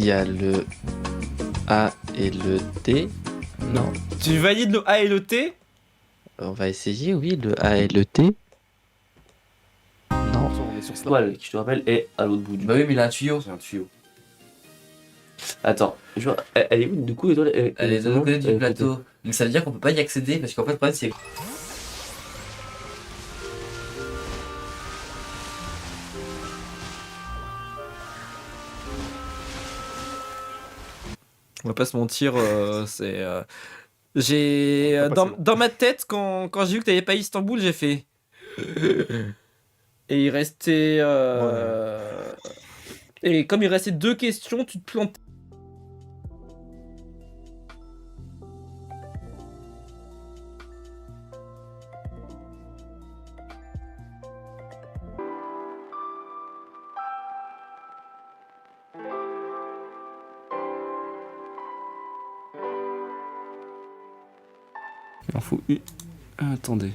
Il y a le A et le T. Non. Tu valides le A et le T? On va essayer, oui, le A et le T. Non. On est sur ce toile qui, je te rappelle, est à l'autre bout du. Bah oui, mais il a un tuyau. C'est un tuyau. Attends, je vois, elle est où du coup l'étoile? Elle est de l'autre côté du plateau. Donc ça veut dire qu'on peut pas y accéder parce qu'en fait, le problème c'est. On va pas se mentir, c'est. J'ai. Dans ma tête, quand j'ai vu que t'avais pas Istanbul, j'ai fait. Et il restait. Et comme il restait 2 questions, tu te plantes. Il en faut une. Attendez.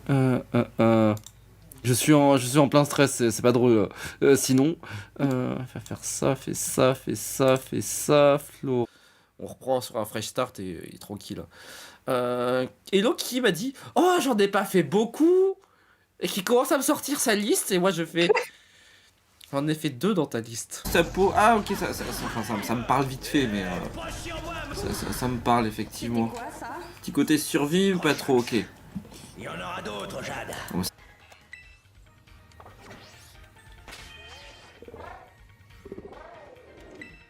Je suis en plein stress, c'est pas drôle. Sinon, faire ça, fais ça, Flo. On reprend sur un fresh start et il est tranquille. Et Loki m'a dit: oh, j'en ai pas fait beaucoup. Et qui commence à me sortir sa liste. Et moi, je fais: j'en ai fait 2 dans ta liste. Sa peau. Ah, ok, ça me parle vite fait, mais. Ça me parle effectivement. Quoi, ça? Petit côté survie, pas trop, ok. Il y en aura d'autres, Jade.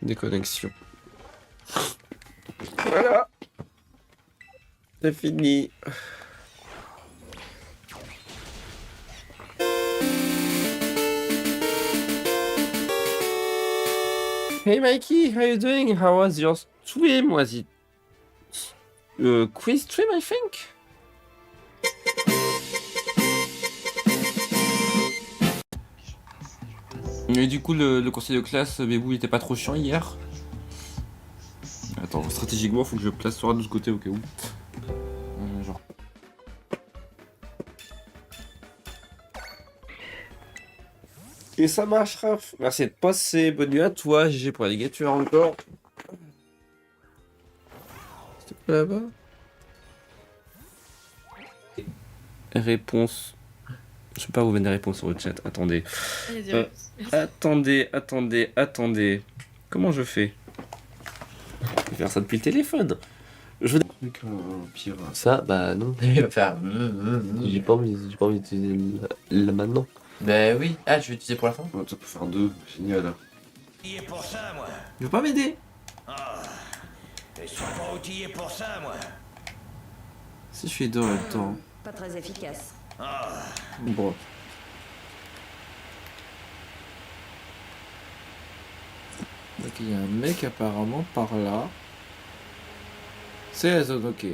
Déconnexion. Voilà. C'est fini. Hey Mikey, how you doing? How was your stream? Was it quiz stream, I think? Et du coup, le conseil de classe, Bébou, il était pas trop chiant hier? Attends, stratégiquement, faut que je place Sora de ce côté au cas où. Genre. Et ça marche, Raph. Merci de passer. Bonne nuit à toi. GG pour la ligature encore. C'était quoi là-bas? Réponse. Je peux pas vous mettre des réponses sur le chat. Attendez. Attendez. Comment je fais? Je vais faire ça depuis le téléphone. Je veux Pire. Ça, bah non. Il va faire. J'ai pas envie d'utiliser là maintenant. Bah oui. Ah, tu veux utiliser pour la fin? Ouais, ça peut faire 2, génial. Outillé pour ça, moi. Il veut pas m'aider. Je suis pas outillé pour ça, moi. Si je fais 2 en même temps. Pas très efficace. Bon. Donc il y a un mec apparemment par là. C'est la zone, ok.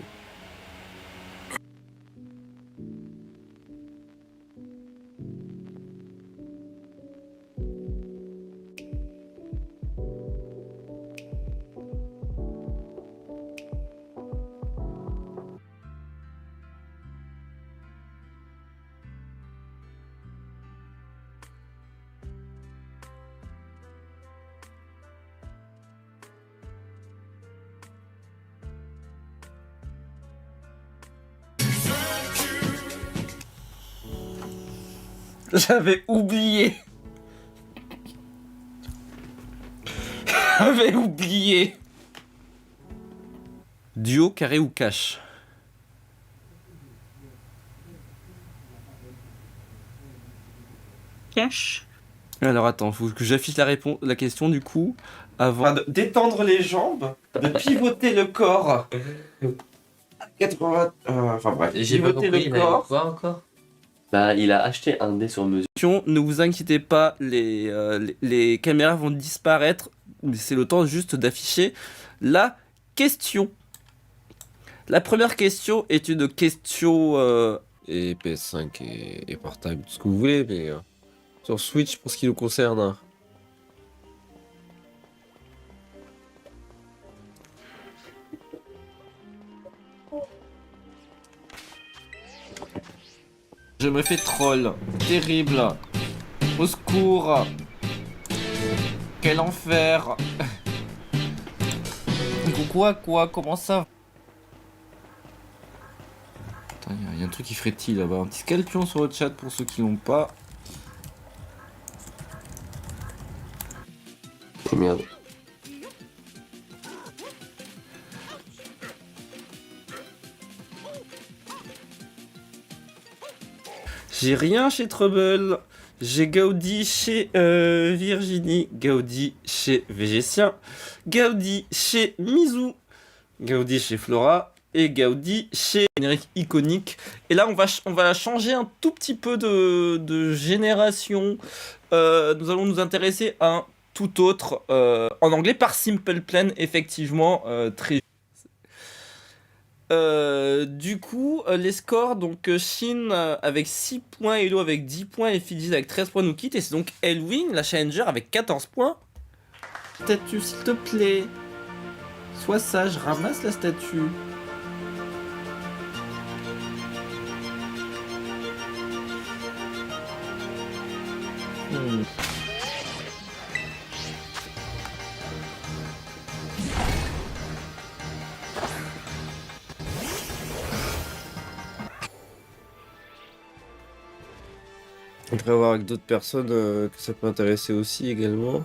J'avais oublié. J'avais oublié. Duo, carré ou cash? Cash. Alors attends, faut que j'affiche la question du coup avant de détendre les jambes, de pivoter le corps. 80. Enfin bref. J'ai pas compris, il a eu quoi encore? Bah, il a acheté un dé sur mesure. Ne vous inquiétez pas, les caméras vont disparaître, mais c'est le temps juste d'afficher la question. La première question est une question Et PS5 et portable, tout ce que vous voulez, mais sur Switch pour ce qui nous concerne. Hein. Je me fais troll. Terrible. Au secours. quel enfer. Quoi? Comment ça? Putain, y a un truc qui frétille là-bas. Un petit scalpion sur le chat pour ceux qui l'ont pas. Merde. J'ai rien chez Trouble. J'ai Gaudi chez Virginie, Gaudi chez Végétien, Gaudi chez Mizou, Gaudi chez Flora et Gaudi chez générique iconique. Et là, on va changer un tout petit peu de génération. Nous allons nous intéresser à un tout autre en anglais par Simple Plan, effectivement, très. Du coup, les scores, donc Shin avec 6 points, Elo avec 10 points et Fidji avec 13 points nous quittent. Et c'est donc Elwin, la challenger, avec 14 points. Statue, s'il te plaît. Sois sage, ramasse la statue. On pourrait voir avec d'autres personnes que ça peut intéresser aussi également.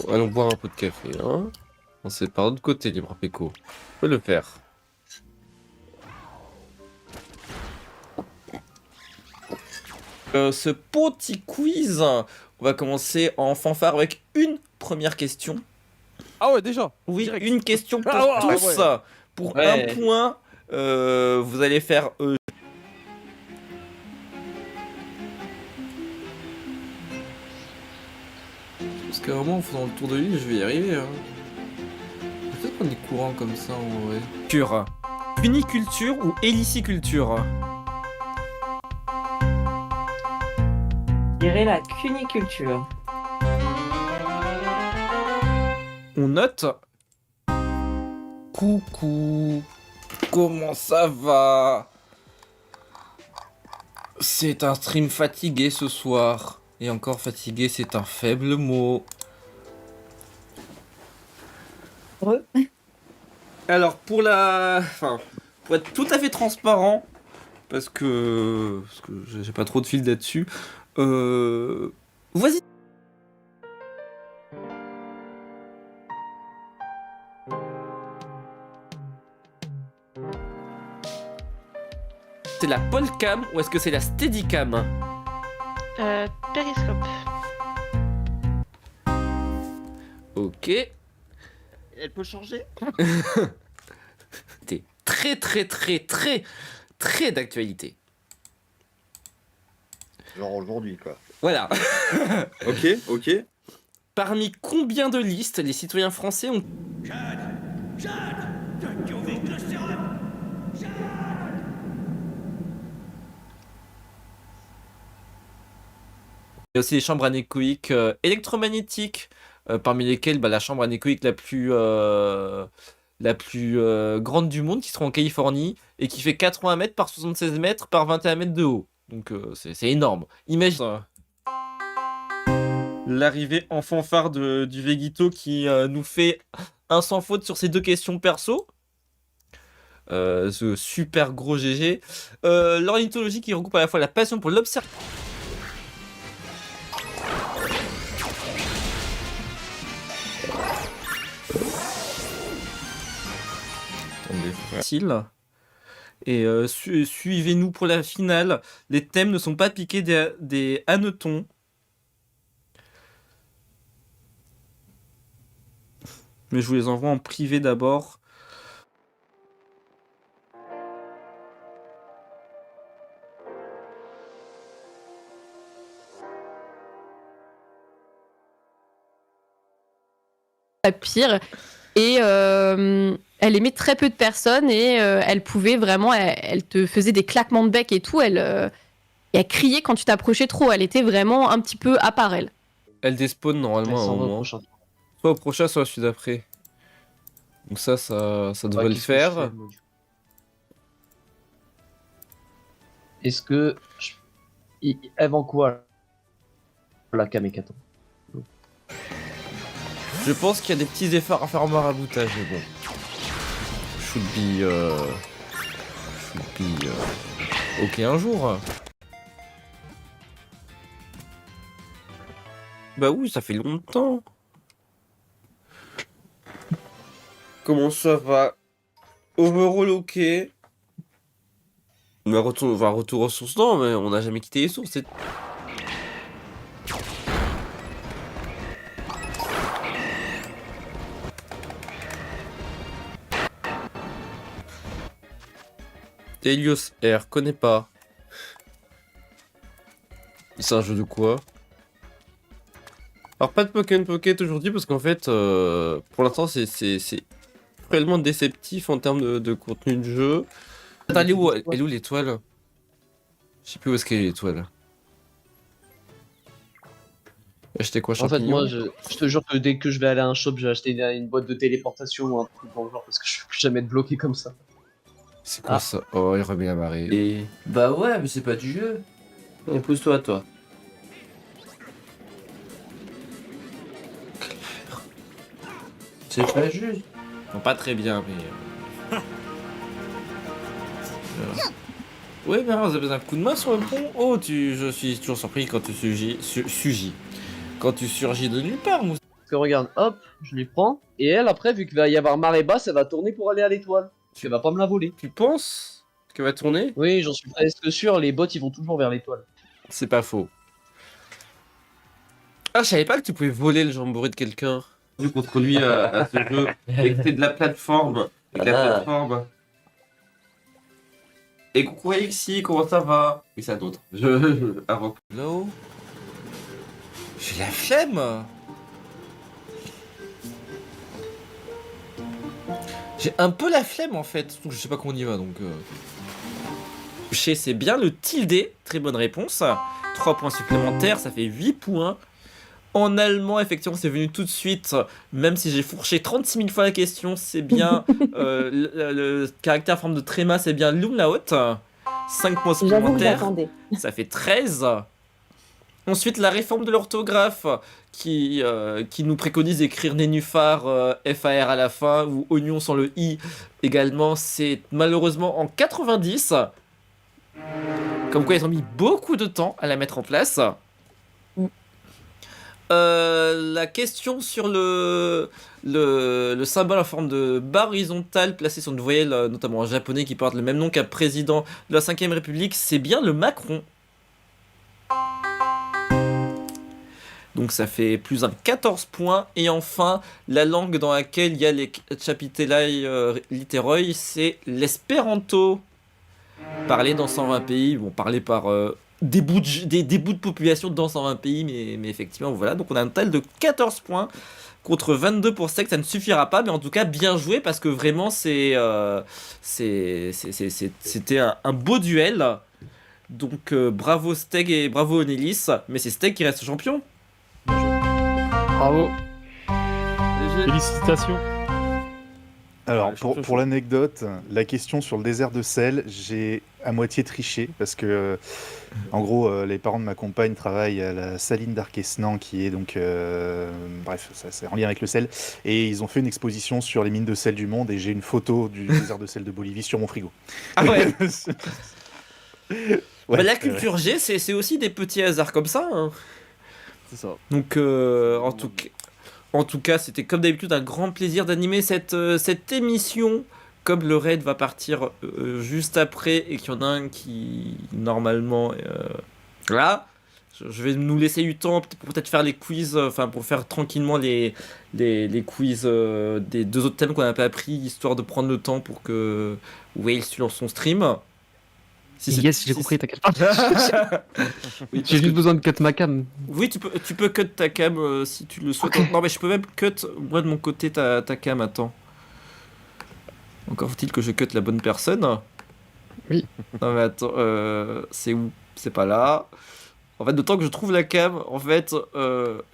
Allons boire un peu de café, hein. On sait par l'autre côté, Libre Péco. On peut le faire. Ce petit quiz, on va commencer en fanfare avec une première question. Ah ouais, déjà. Oui, Direct. une question pour Ah ouais, tous. ouais. Pour Ouais. un point, vous allez faire... Parce qu'à un moment, en faisant le tour de l'île, je vais y arriver. Hein. Peut-être qu'on est courant comme ça en vrai. culture. Uniculture ou héliciculture? Je dirais la cuniculture. On note. Coucou. Comment ça va? C'est un stream fatigué ce soir. Et encore fatigué, c'est un faible mot. Heureux. Alors pour pour être tout à fait transparent, parce que j'ai pas trop de fil là-dessus, vas-y. C'est la Polcam ou est-ce que c'est la Steadicam? Périscope. Ok. Elle peut changer. C'était très d'actualité. Genre aujourd'hui, quoi. Voilà. Ok. Parmi combien de listes les citoyens français ont... Tu ouvres le sérum. Il y a aussi les chambres anéchoïques électromagnétiques, parmi lesquelles la chambre anéchoïque la plus grande du monde, qui se trouve en Californie, et qui fait 80 mètres par 76 mètres par 21 mètres de haut. Donc c'est énorme. Imagine l'arrivée en fanfare du Vegito qui nous fait un sans faute sur ces deux questions perso. Ce super gros GG. L'ornithologie qui regroupe à la fois la passion pour l'observation. Facile. Et suivez-nous pour la finale. Les thèmes ne sont pas piqués des hannetons. Mais je vous les envoie en privé d'abord. Pire. Et elle aimait très peu de personnes et elle pouvait vraiment, elle te faisait des claquements de bec et tout. Elle criait quand tu t'approchais trop. Elle était vraiment un petit peu à part elle. Elle despawn normalement à un moment. Soit au prochain, soit à celui d'après. Donc ça devrait le faire. Est-ce que. Elle vend quoi la Kamekato? Je pense qu'il y a des petits efforts à faire en maraboutage, mais bon. Should be ok un jour. Bah oui, ça fait longtemps. Comment ça va? Overall ok. Mais retour aux sources, non, mais on n'a jamais quitté les sources. Helios R, connais pas. C'est un jeu de quoi? Alors pas de Pokémon Pocket aujourd'hui parce qu'en fait, pour l'instant c'est réellement déceptif en termes de contenu de jeu. Attends, elle est où l'étoile? Je sais plus où est-ce qu'elle est l'étoile. Acheter quoi, En fait, champignon? moi, je te jure que dès que je vais aller à un shop, je vais acheter une boîte de téléportation ou un truc dans le genre parce que je veux plus jamais être bloqué comme ça. C'est quoi ça? Oh, il remet la marée. Et bah ouais, mais c'est pas du jeu. Et pousse-toi, toi. C'est pas juste. Non, pas très bien, mais... Ouais, mais vous avez besoin d'un coup de main sur le pont. Oh, je suis toujours surpris quand tu surgis. Quand tu surgis de nulle part, Mousse. Parce que regarde, hop, je les prends. Et elle, après, vu qu'il va y avoir marée basse, elle va tourner pour aller à l'étoile. Parce qu'elle va pas me la voler. Tu penses qu'elle va tourner? Oui, j'en suis presque sûr, les bots ils vont toujours vers l'étoile. C'est pas faux. Ah, je savais pas que tu pouvais voler le jamboree de quelqu'un. Vu contre lui à ce jeu. Et que c'était de la plateforme. Et Et coucou Alexis, comment ça va? Oui, c'est un autre. Avant. Là-haut. J'ai la flemme. J'ai un peu la flemme en fait. Surtout que je sais pas qu'on y va donc. C'est bien le tilde. Très bonne réponse. 3 points supplémentaires, ça fait 8 points. En allemand, effectivement, c'est venu tout de suite. Même si j'ai fourché 36 000 fois la question, c'est bien le caractère en forme de tréma, c'est bien l'umlaut. 5 points supplémentaires. Ça fait 13. Ensuite, la réforme de l'orthographe qui nous préconise d'écrire nénuphar, FAR à la fin, ou oignon sans le I également. C'est malheureusement en 90. Comme quoi, ils ont mis beaucoup de temps à la mettre en place. La question sur le symbole en forme de barre horizontale placé sur une voyelle, notamment en japonais, qui porte le même nom qu'un président de la 5ème République, c'est bien le Macron. Donc ça fait plus un 14 points. Et enfin, la langue dans laquelle il y a les Chapitelai Literoi, c'est l'espéranto. Parlé dans 120 pays, bon, parlé par des bouts de population dans 120 pays, mais effectivement, voilà. Donc on a un total de 14 points contre 22 pour Steg, ça ne suffira pas, mais en tout cas, bien joué, parce que vraiment, c'était un beau duel. Donc bravo Steg et bravo Onelis, mais c'est Steg qui reste champion. Bravo. Félicitations. Alors, Ouais, pour l'anecdote, la question sur le désert de sel, j'ai à moitié triché parce que, en gros, les parents de ma compagne travaillent à la saline d'Arquesnan, qui est donc, bref, ça c'est en lien avec le sel, et ils ont fait une exposition sur les mines de sel du monde, et j'ai une photo du désert de sel de Bolivie sur mon frigo. Ah ouais. Ouais, Bah, la culture G, c'est aussi des petits hasards comme ça. Hein. C'est ça. Donc, en tout cas, c'était comme d'habitude un grand plaisir d'animer cette émission comme le raid va partir juste après et qu'il y en a un qui normalement là, je vais nous laisser du temps pour peut-être faire les quiz, enfin pour faire tranquillement les quiz des 2 autres thèmes qu'on n'a pas appris, histoire de prendre le temps pour que Wales sur son stream. Yes, j'ai compris, t'inquiète pas. Oui, J'ai juste besoin de cut ma cam. Oui, tu peux cut ta cam si tu le souhaites. Non, mais je peux même cut, moi de mon côté, ta cam, attends. Encore faut-il que je cut la bonne personne. Oui. Non, mais attends, c'est où? C'est pas là. En fait, de temps que je trouve la cam, en fait,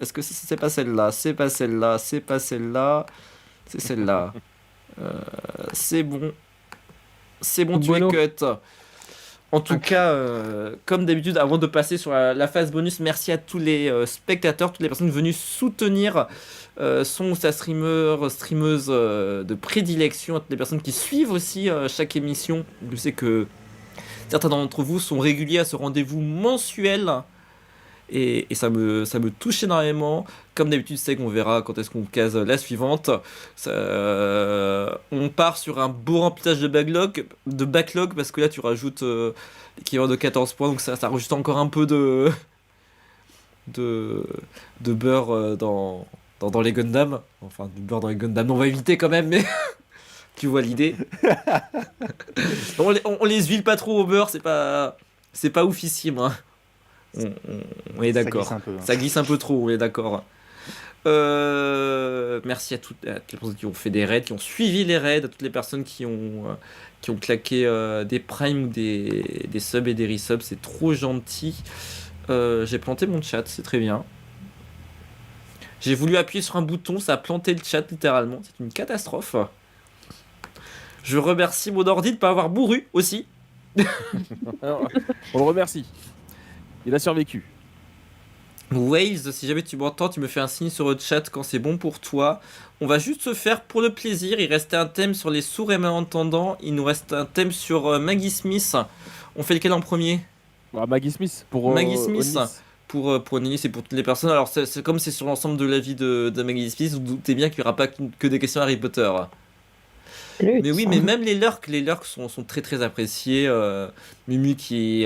est-ce que c'est pas celle-là? C'est pas celle-là, c'est pas celle-là, c'est celle-là. C'est bon. C'est bon, tu es cut. En tout cas, comme d'habitude, avant de passer sur la phase bonus, merci à tous les spectateurs, toutes les personnes venues soutenir sa streameuse de prédilection, à toutes les personnes qui suivent aussi chaque émission. Je sais que certains d'entre vous sont réguliers à ce rendez-vous mensuel. Et ça me touche énormément. Comme d'habitude, c'est qu'on verra quand est-ce qu'on case la suivante. On part sur un beau remplissage de backlog parce que là, tu rajoutes l'équivalent de 14 points. Donc ça rajoute encore un peu de beurre dans les Gundam. Enfin, du beurre dans les Gundam. On va éviter quand même, mais tu vois l'idée. on les huile pas trop au beurre. C'est pas oufissime, hein. On est d'accord. Ça glisse un peu trop, on est d'accord. Merci à toutes les personnes qui ont fait des raids, qui ont suivi les raids, à toutes les personnes qui ont claqué des primes ou des subs et des resubs, c'est trop gentil. J'ai planté mon chat, c'est très bien. J'ai voulu appuyer sur un bouton, ça a planté le chat littéralement, c'est une catastrophe. Je remercie mon ordi de ne pas avoir bourru aussi. Alors, on le remercie. Il a survécu. Wales, si jamais tu m'entends, tu me fais un signe sur le chat quand c'est bon pour toi. On va juste se faire pour le plaisir. Il restait un thème sur les sourds et malentendants. Il nous reste un thème sur Maggie Smith. On fait lequel en premier? Maggie Smith pour Maggie Smith Onis. pour Onis et pour toutes les personnes. Alors c'est comme c'est sur l'ensemble de la vie de Maggie Smith, vous doutez bien qu'il n'y aura pas que des questions Harry Potter. Mais oui, mais même les lurks sont très très appréciés. Mumu qui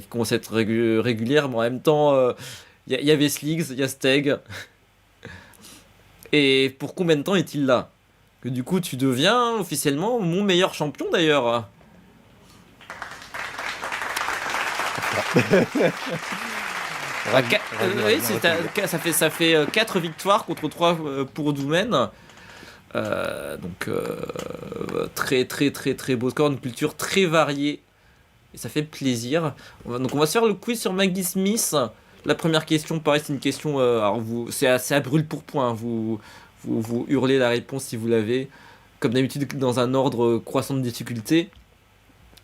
commence à être régulière, mais en même temps, il y avait Sliggs, il y a Steg. Et pour combien de temps est-il là? Que du coup, tu deviens officiellement mon meilleur champion d'ailleurs. Oui, ça fait 4 victoires contre 3 pour Doumen. Donc très très très très beau score, une culture très variée et ça fait plaisir. Donc on va se faire le quiz sur Maggie Smith. La première question, pareil, c'est une question alors c'est assez à brûle pour point, hein. Vous hurlez la réponse si vous l'avez, comme d'habitude dans un ordre croissant de difficulté.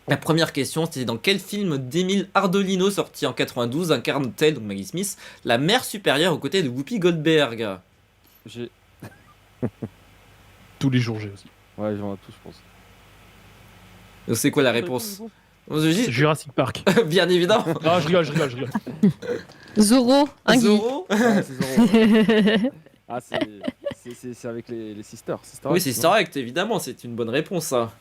La première question, c'était dans quel film d'Emile Ardolino sorti en 92 incarne-t-elle, donc Maggie Smith, la mère supérieure aux côtés de Whoopi Goldberg? J'ai... Tous les jours, j'ai aussi. Ouais, j'en ai tous, je pense. Donc c'est quoi la réponse? Jurassic Park. Bien évidemment. Ah, je rigole. Zorro, un Guy. Zorro. Ouais, c'est Zorro, ouais. Ah, c'est avec les Sisters. Oui, c'est Sister Act, évidemment, c'est une bonne réponse, ça.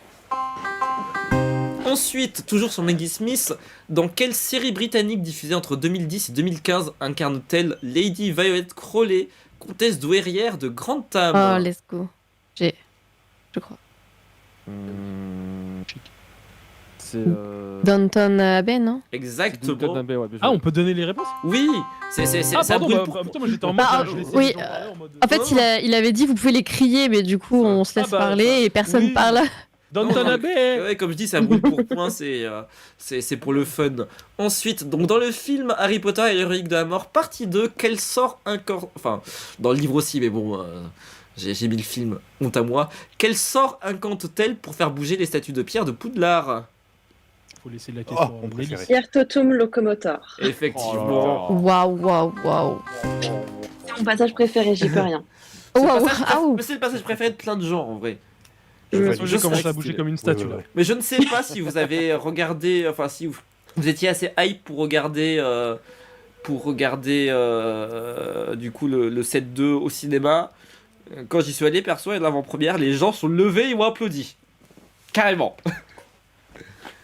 Ensuite, toujours sur Maggie Smith, dans quelle série britannique diffusée entre 2010 et 2015 incarne-t-elle Lady Violet Crowley, comtesse douairière de Grantham? Oh, let's go. Je crois. C'est Downton Abbey, non? Exactement. Ah, on peut donner les réponses? Oui, c'est Ah, ça pardon, brûle bah, pour- putain, moi j'étais en mode. je laissais oui, les gens parler en mode- En fait, il avait dit vous pouvez les crier, mais du coup, on se laisse bah, parler et personne oui. parle. Downton Non, Abbey. Ouais, comme je dis, ça brûle pour point, c'est pour le fun. Ensuite, donc dans le film Harry Potter et les reliques de la mort, partie 2, quel sort incorpore... Enfin, dans le livre aussi, mais bon, j'ai mis le film, honte à moi. Quel sort incante-t-elle pour faire bouger les statues de pierre de Poudlard? Faut laisser la question mon en préféré. Mélisse. Yertotum Locomotor. Effectivement. Waouh. C'est mon passage préféré, j'y peux rien. C'est le Waouh, passage ah, ouh. mais c'est le passage préféré de plein de gens, en vrai. J'ai commencé à bouger comme une statue là. Mais je ne sais pas si vous avez regardé, enfin si vous étiez assez hype pour regarder du coup le set 2 au cinéma. Quand j'y suis allé perso à l'avant-première, les gens sont levés et ont applaudi. Carrément.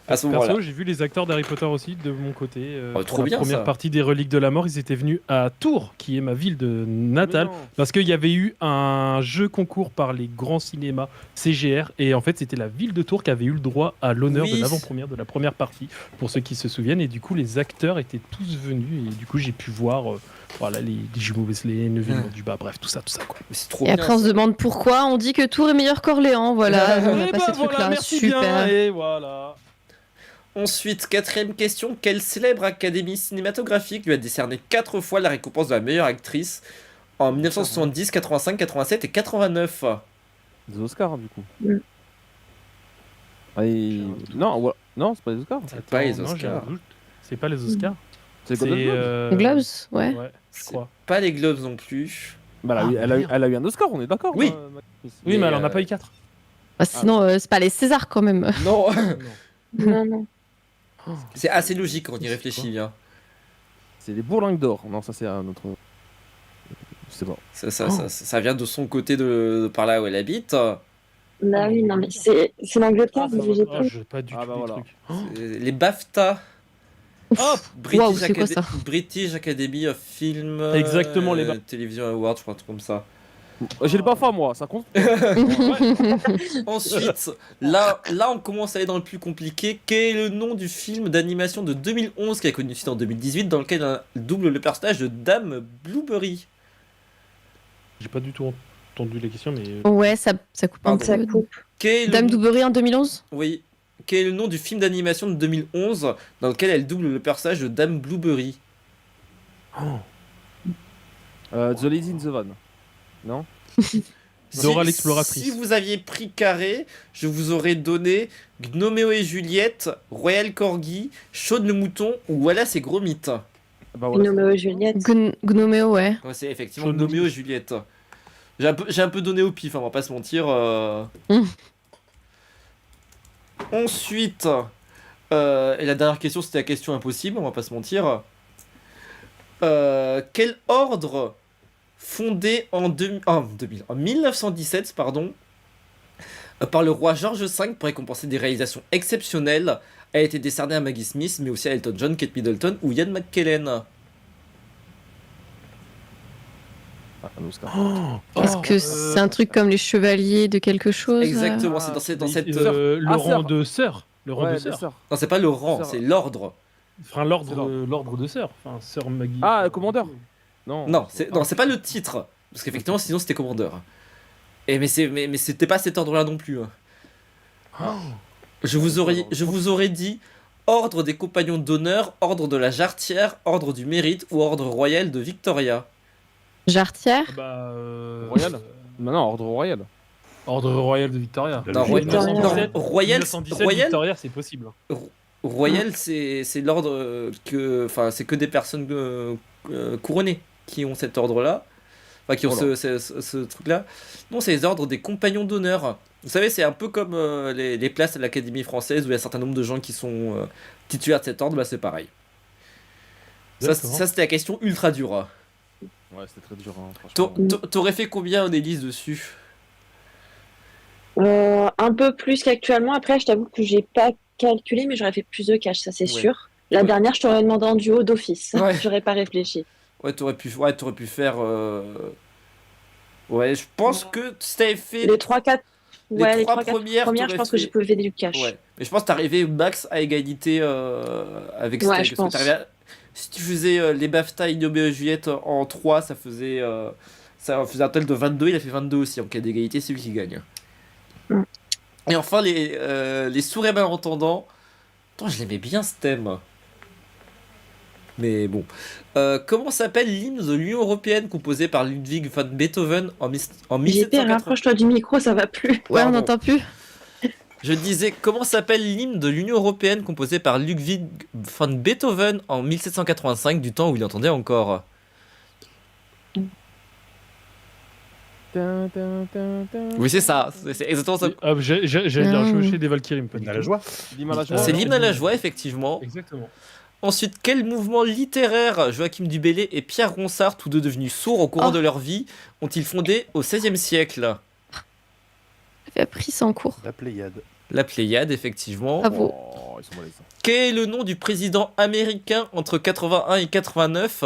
À ce moment-là. Perso, j'ai vu les acteurs d'Harry Potter aussi de mon côté. Oh, pour trop la bien, première ça. partie des Reliques de la Mort, ils étaient venus à Tours, qui est ma ville de natale, parce qu'il y avait eu un jeu concours par les grands cinémas CGR, et en fait, c'était la ville de Tours qui avait eu le droit à l'honneur Oui. de l'avant-première de la première partie, pour ceux qui se souviennent, et du coup, les acteurs étaient tous venus, et du coup, j'ai pu voir voilà, les jumeaux Wesley, Neville Duba, bref, tout ça, quoi. C'est trop Et bien. après, on se ça. demande pourquoi. On dit que Tours est meilleur qu'Orléans. Voilà, on a Et pas bah ces trucs-là. voilà, merci Super. bien, et voilà. Ensuite, quatrième question. Quelle célèbre académie cinématographique lui a décerné 4 fois la récompense de la meilleure actrice en 1970, 85, 87 et 89? Des Oscars, du coup. Mm. Non, non, c'est pas des Oscars. C'est pas les Attends, non, j'ai un Oscars. doute. C'est pas les Oscars. C'est Golden Globe. Les Globes, ouais. Ouais, je C'est crois. pas les Globes non plus. Bah, elle a eu un Oscar, on est d'accord. Oui. Oui, mais Mais, elle en a pas eu 4. Bah, sinon, c'est pas les Césars quand même. Non, Non, non. c'est assez logique quand on y réfléchit. Hein. C'est les Bourlingues d'or. Non, ça c'est un autre. Je sais pas. Ça vient de son côté de par là où elle habite. Bah oui, non, mais c'est l'Angleterre, Ah, ça mais j'ai Oh, plus. j'ai pas du Ah, tout bah les voilà. trucs. Les BAFTA. Waouh, c'est quoi ça? British Academy of Film. Exactement, les Télévision Awards, je crois, un truc comme ça. J'ai le BAFA, moi, ça compte. Ensuite, là, on commence à aller dans le plus compliqué. Quel est le nom du film d'animation de 2011 qui a connu suite en 2018 dans lequel elle double le personnage de Dame Blueberry? J'ai pas du tout entendu les questions, mais. Ouais, ça coupe un Pardon. Ça peu. coupe. Quel est le Dame nom- Doubery en 2011? Oui. Quel est le nom du film d'animation de 2011 dans lequel elle double le personnage de Dame Blueberry? The Lady in the Van. Non. Dora l'exploratrice. Si vous aviez pris carré, je vous aurais donné Gnoméo et Juliette, Royal Corgi, Chaude le mouton ou Wallace et Gromit. Bah voilà. Gnoméo et Juliette. Gnoméo, ouais. Ouais, c'est effectivement Chaude Gnoméo et Juliette. J'ai un peu donné au pif, hein, on va pas se mentir. Ensuite, et la dernière question, c'était la question impossible, on va pas se mentir. Quel ordre fondé en 1917 par le roi George V pour récompenser des réalisations exceptionnelles a été décerné à Maggie Smith, mais aussi à Elton John, Kate Middleton ou Ian McKellen? Ah, un Oscar. Est-ce que c'est un truc comme les chevaliers de quelque chose? Exactement, c'est dans cette... Le Ah, rang sœur. de sœur. Le rang Ouais, de des sœur. sœurs. Non, c'est pas le rang, Sœur. c'est l'ordre. Enfin, l'ordre de sœur. Enfin, sœur Maggie. Ah, commandeur. Non. Non, c'est pas le titre. Parce qu'effectivement, sinon c'était commandeur. Mais c'était pas cet ordre-là non plus. Hein. Je vous aurais dit ordre des compagnons d'honneur, ordre de la jarretière, ordre du mérite ou ordre royal de Victoria. Jarretière? Bah, Royal. Non, ordre royal. Ordre royal de Victoria. Non, Victoria. non, royal, 1917, royal, Victoria, c'est possible. royal, c'est l'ordre que, enfin, c'est que des personnes couronnées qui ont cet ordre-là, enfin, qui ont Voilà. ce truc-là. Non, c'est les ordres des compagnons d'honneur. Vous savez, c'est un peu comme les places à l'Académie française où il y a un certain nombre de gens qui sont titulaires de cet ordre, bah c'est pareil. Ça, D'accord. c'était la question ultra dure. Hein. Ouais, c'était très dur, hein, franchement. T'aurais fait combien en Élise dessus? Un peu plus qu'actuellement. Après, je t'avoue que j'ai pas calculé, mais j'aurais fait plus de cash, ça c'est Ouais. sûr. La Ouais. dernière, je t'aurais demandé en duo d'office. Ouais. J'aurais pas réfléchi. Ouais, t'aurais pu faire. Ouais, je pense que si t'avais fait Les 3-4 les les trois 3-4 premières, premières, je t'aurais pense que fait- j'ai pu lever du cash. Ouais, mais je pense que t'arrivais max à égalité avec Ouais, Steve, je parce que pense. t'arrivais si tu faisais les BAFTA et Gnoméo et Juliette en 3, ça faisait un total de 22, il a fait 22 aussi, en cas d'égalité, c'est lui qui gagne. Mm. Et enfin, les sourds et malentendants. Attends, je l'aimais bien ce thème. Mais bon. Comment s'appelle l'hymne de l'Union Européenne composé par Ludwig van Beethoven en JP, 1780? rapproche-toi du micro, ça va plus. Ouais, on Pardon. n'entend plus. Je disais, comment s'appelle l'hymne de l'Union Européenne composé par Ludwig van Beethoven en 1785, du temps où il entendait encore? Oui, c'est ça, c'est exactement ça. Ah, j'allais dire Ah. chevaucher des Valkyries, mais pas du À tout. la joie. L'hymne à la joie. C'est Ouais. l'hymne à la joie, effectivement. Exactement. Ensuite, quel mouvement littéraire Joachim du Bellay et Pierre Ronsard, tous deux devenus sourds au courant Oh. de leur vie, ont-ils fondé au XVIe siècle? J'avais appris ça en cours. La Pléiade. La Pléiade, effectivement. Bravo. Oh, ils sont malaisants. Quel est le nom du président américain entre 81 et 89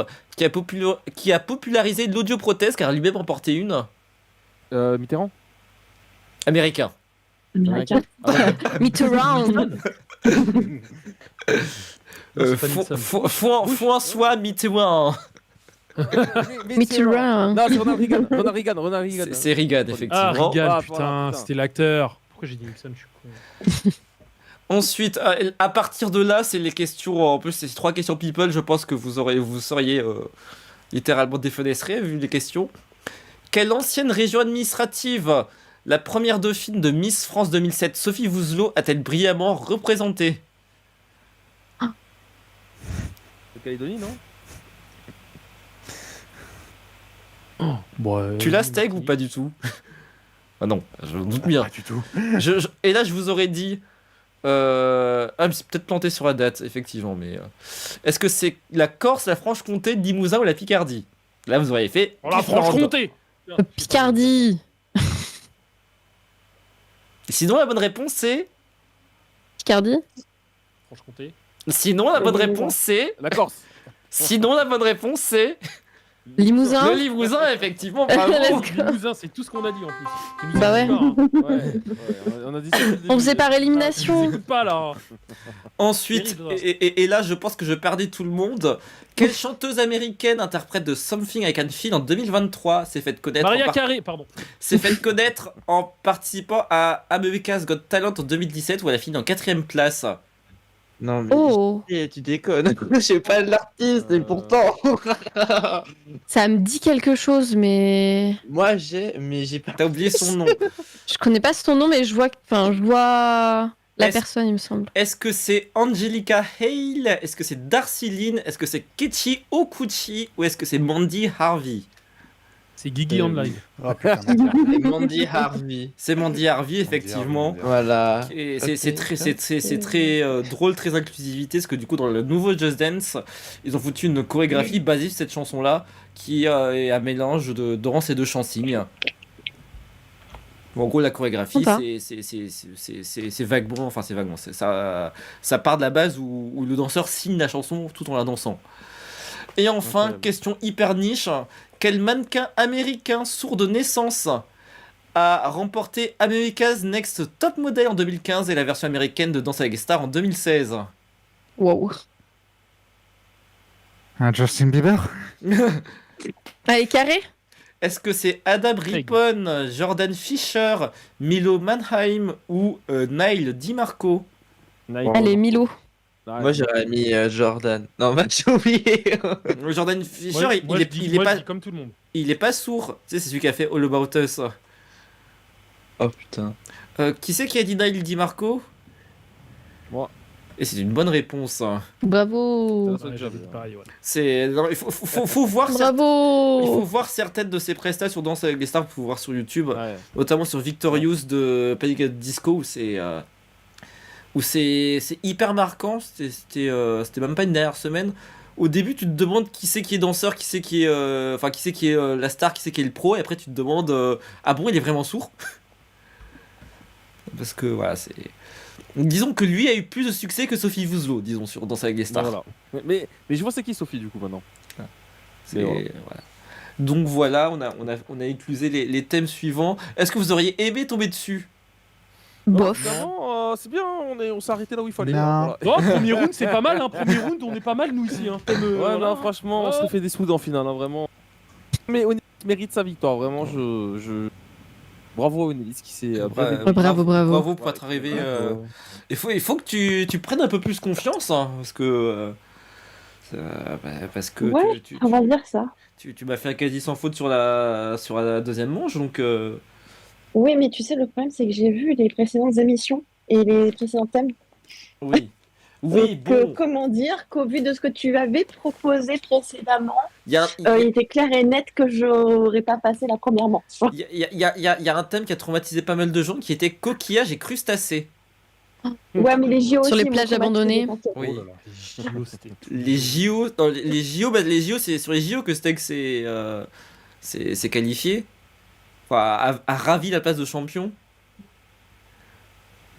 qui a popularisé l'audioprothèse car lui-même en portait une? Mitterrand. Américain. Américain. Mitterrand. François Mitterrand. Mitterrand. Non, c'est Ronald Reagan. Ronald Reagan. C'est Reagan, Ah, effectivement. Reagan, Ah, putain, voilà, putain. c'était l'acteur. Pourquoi j'ai dit Nixon, je suis con. Ensuite, à partir de là, c'est les questions. En plus, c'est 3 questions people. Je pense que vous seriez littéralement défenestrés vu les questions. Quelle ancienne région administrative, la première dauphine de Miss France 2007, Sophie Vouzelot, a-t-elle brillamment représentée? De Calédonie, non? Bon, Tu l'as, Steg, ou pas du tout? Ah non, je me doute bien. Pas du tout. Et là, je vous aurais dit. Ah, je me suis peut-être planté sur la date, effectivement, mais. Est-ce que c'est la Corse, la Franche-Comté, le Limousin ou la Picardie? Là, vous auriez fait. Oh la Franche-Comté. Picardie. Sinon, la bonne réponse, c'est. Picardie. Franche-Comté. Sinon, la bonne réponse, c'est. La Corse. Sinon, la bonne réponse, c'est. Limousin. Le Limousin, effectivement, bravo. Let's go. Limousin, c'est tout ce qu'on a dit en plus. Tu nous Bah as ouais. dit pas, hein. Ouais, on a dit ça dès le On début. faisait par Tu élimination. nous écoutes pas là. Ensuite, Terrible. et là, je pense que je perdais tout le monde. Quelle chanteuse américaine interprète de Something I Can Feel en 2023 s'est faite connaître Maria Carré, pardon. s'est fait connaître en participant à America's Got Talent en 2017 où elle a fini en 4ème place. Non, mais Oh, tu déconnes. Je sais pas l'artiste, et pourtant. ça me dit quelque chose, mais Moi, mais j'ai pas. T'as oublié son nom. je connais pas son nom, mais je vois la Est-ce- personne, il me semble. Est-ce que c'est Angelica Hale? Est-ce que c'est Darcy Lynn? Est-ce que c'est Kechi Okuchi? Ou est-ce que c'est Mandy Harvey? C'est Guigui en live. Oh putain, Mandy Harvey. C'est Mandy Harvey, effectivement. Mandy Harvey. Voilà. Et c'est très drôle, très inclusivité, parce que du coup dans le nouveau Just Dance, ils ont foutu une chorégraphie basée sur cette chanson-là, qui est un mélange de danse et de chanting. Bon, en gros la chorégraphie, Sympa. c'est vaguement, ça part de la base où le danseur signe la chanson tout en la dansant. Et enfin, Incroyable. question hyper niche, quel mannequin américain sourd de naissance a remporté America's Next Top Model en 2015 et la version américaine de Danse avec les stars en 2016? Wow. Un Justin Bieber. Allez, carré. Est-ce que c'est Adam Rippon, Jordan Fisher, Milo Mannheim ou Nile DiMarco? Allez, Milo. Moi, j'aurais mis Jordan. Non, bah, j'ai oublié. Jordan Fisher, Moi, il je est dis pas, comme tout le monde. il est pas sourd. Tu sais, c'est celui qui a fait All About Us. Oh putain. Qui c'est qui a dit Nile DiMarco? Moi. Et c'est une bonne réponse. Bravo. Ouais, j'avais dit pareil, ouais. C'est, non, il faut voir. Il faut Bravo. voir certaines de ses prestations sur Danse avec les stars, pour voir sur YouTube, Ouais. notamment sur Victorious de Panic! At Disco, où c'est hyper marquant. C'était même pas une dernière semaine. Au début, tu te demandes qui c'est qui est danseur, qui c'est qui est la star, qui c'est qui est le pro, et après tu te demandes ah bon, il est vraiment sourd? Parce que voilà, c'est. Disons que lui a eu plus de succès que Sophie Vouzelot, disons, sur Danse avec les stars. Voilà. Mais je vois c'est qui Sophie du coup maintenant. C'est- voilà. Donc voilà, on a éclusé les thèmes suivants. Est-ce que vous auriez aimé tomber dessus? Bof. Finalement, c'est bien, on s'est arrêté là où il fallait. Non. hein, voilà. Oh, premier round, c'est pas mal, hein. Premier round, on est pas mal, nous, ici. Hein. Ouais, non, franchement, on s'est fait des soudes en finale, hein, vraiment. Mais Onelis mérite sa victoire, vraiment. Bravo à Onelis qui s'est. Bravo. Bravo pour être arrivé. Il faut que tu prennes un peu plus confiance, hein, parce que. Ouais, on va dire ça. Tu m'as fait un quasi sans faute sur la deuxième manche, donc. Oui, mais tu sais, le problème, c'est que j'ai vu les précédentes émissions et les précédents thèmes. Oui. Oui, Et que, bon. comment dire qu'au vu de ce que tu avais proposé précédemment, Il y a, il était clair et net que j'aurais pas passé la première manche. il y a un thème qui a traumatisé pas mal de gens qui était coquillage et crustacés. Ouais, mais les JO Sur aussi les m'ont plages traumatisé, abandonnées. t'inquiète. Oui. Oh là là, les JO, c'était. Les JO, dans les JO, c'est sur les JO que Steg s'est qualifié. Enfin, a ravi la place de champion.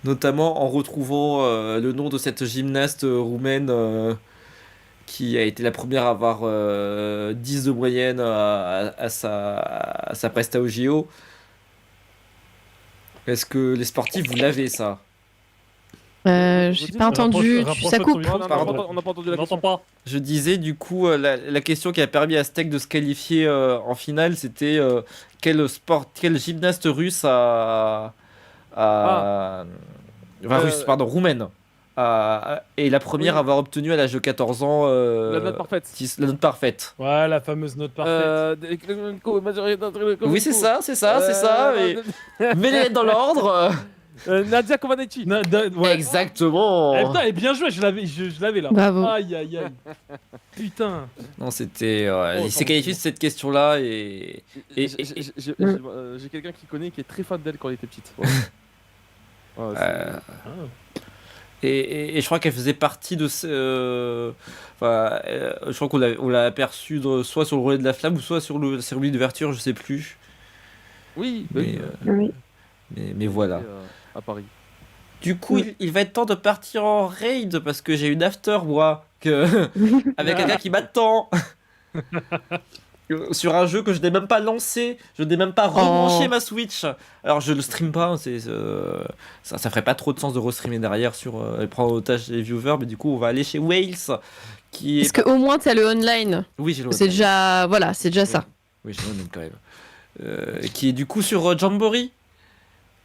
Notamment en retrouvant le nom de cette gymnaste roumaine qui a été la première à avoir 10 de moyenne à sa presta au JO. Est-ce que les sportifs, vous l'avez ça? J'ai pas entendu, ça coupe. On n'a pas entendu la question. Je disais du coup la question qui a permis à Steak de se qualifier en finale, c'était quel gymnaste russe roumaine est la première à avoir obtenu à l'âge de 14 ans La note parfaite. la note parfaite. Ouais, la fameuse note parfaite. Oui, c'est ça. Mais les lettres dans l'ordre. Nadia Comaneci. Ouais. Exactement. Eh, putain, et bien joué, je l'avais là. Bravo. Aïe, aïe, aïe. Putain. Non, c'était. Il s'est qualifié sur cette question-là et. J'ai quelqu'un qui connaît qui est très fan d'elle quand elle était petite. Ouais. Et je crois qu'elle faisait partie de je crois qu'on l'a aperçue soit sur le relais de la flamme ou soit sur le cérémonie d'ouverture, je sais plus. Oui, mais voilà. À Paris. Du coup, il va être temps de partir en raid parce que j'ai une after, moi, avec quelqu'un qui m'attend. Sur un jeu que je n'ai même pas lancé, je n'ai même pas rebranché ma Switch. Alors je le stream pas, ça ferait pas trop de sens de restreamer derrière et prendre en otage les viewers, mais du coup on va aller chez Wales qui est. Parce qu'au moins t'as le online. Oui, j'ai le C'est online. déjà ça. Oui, j'ai le online quand même. Qui est du coup sur Jamboree.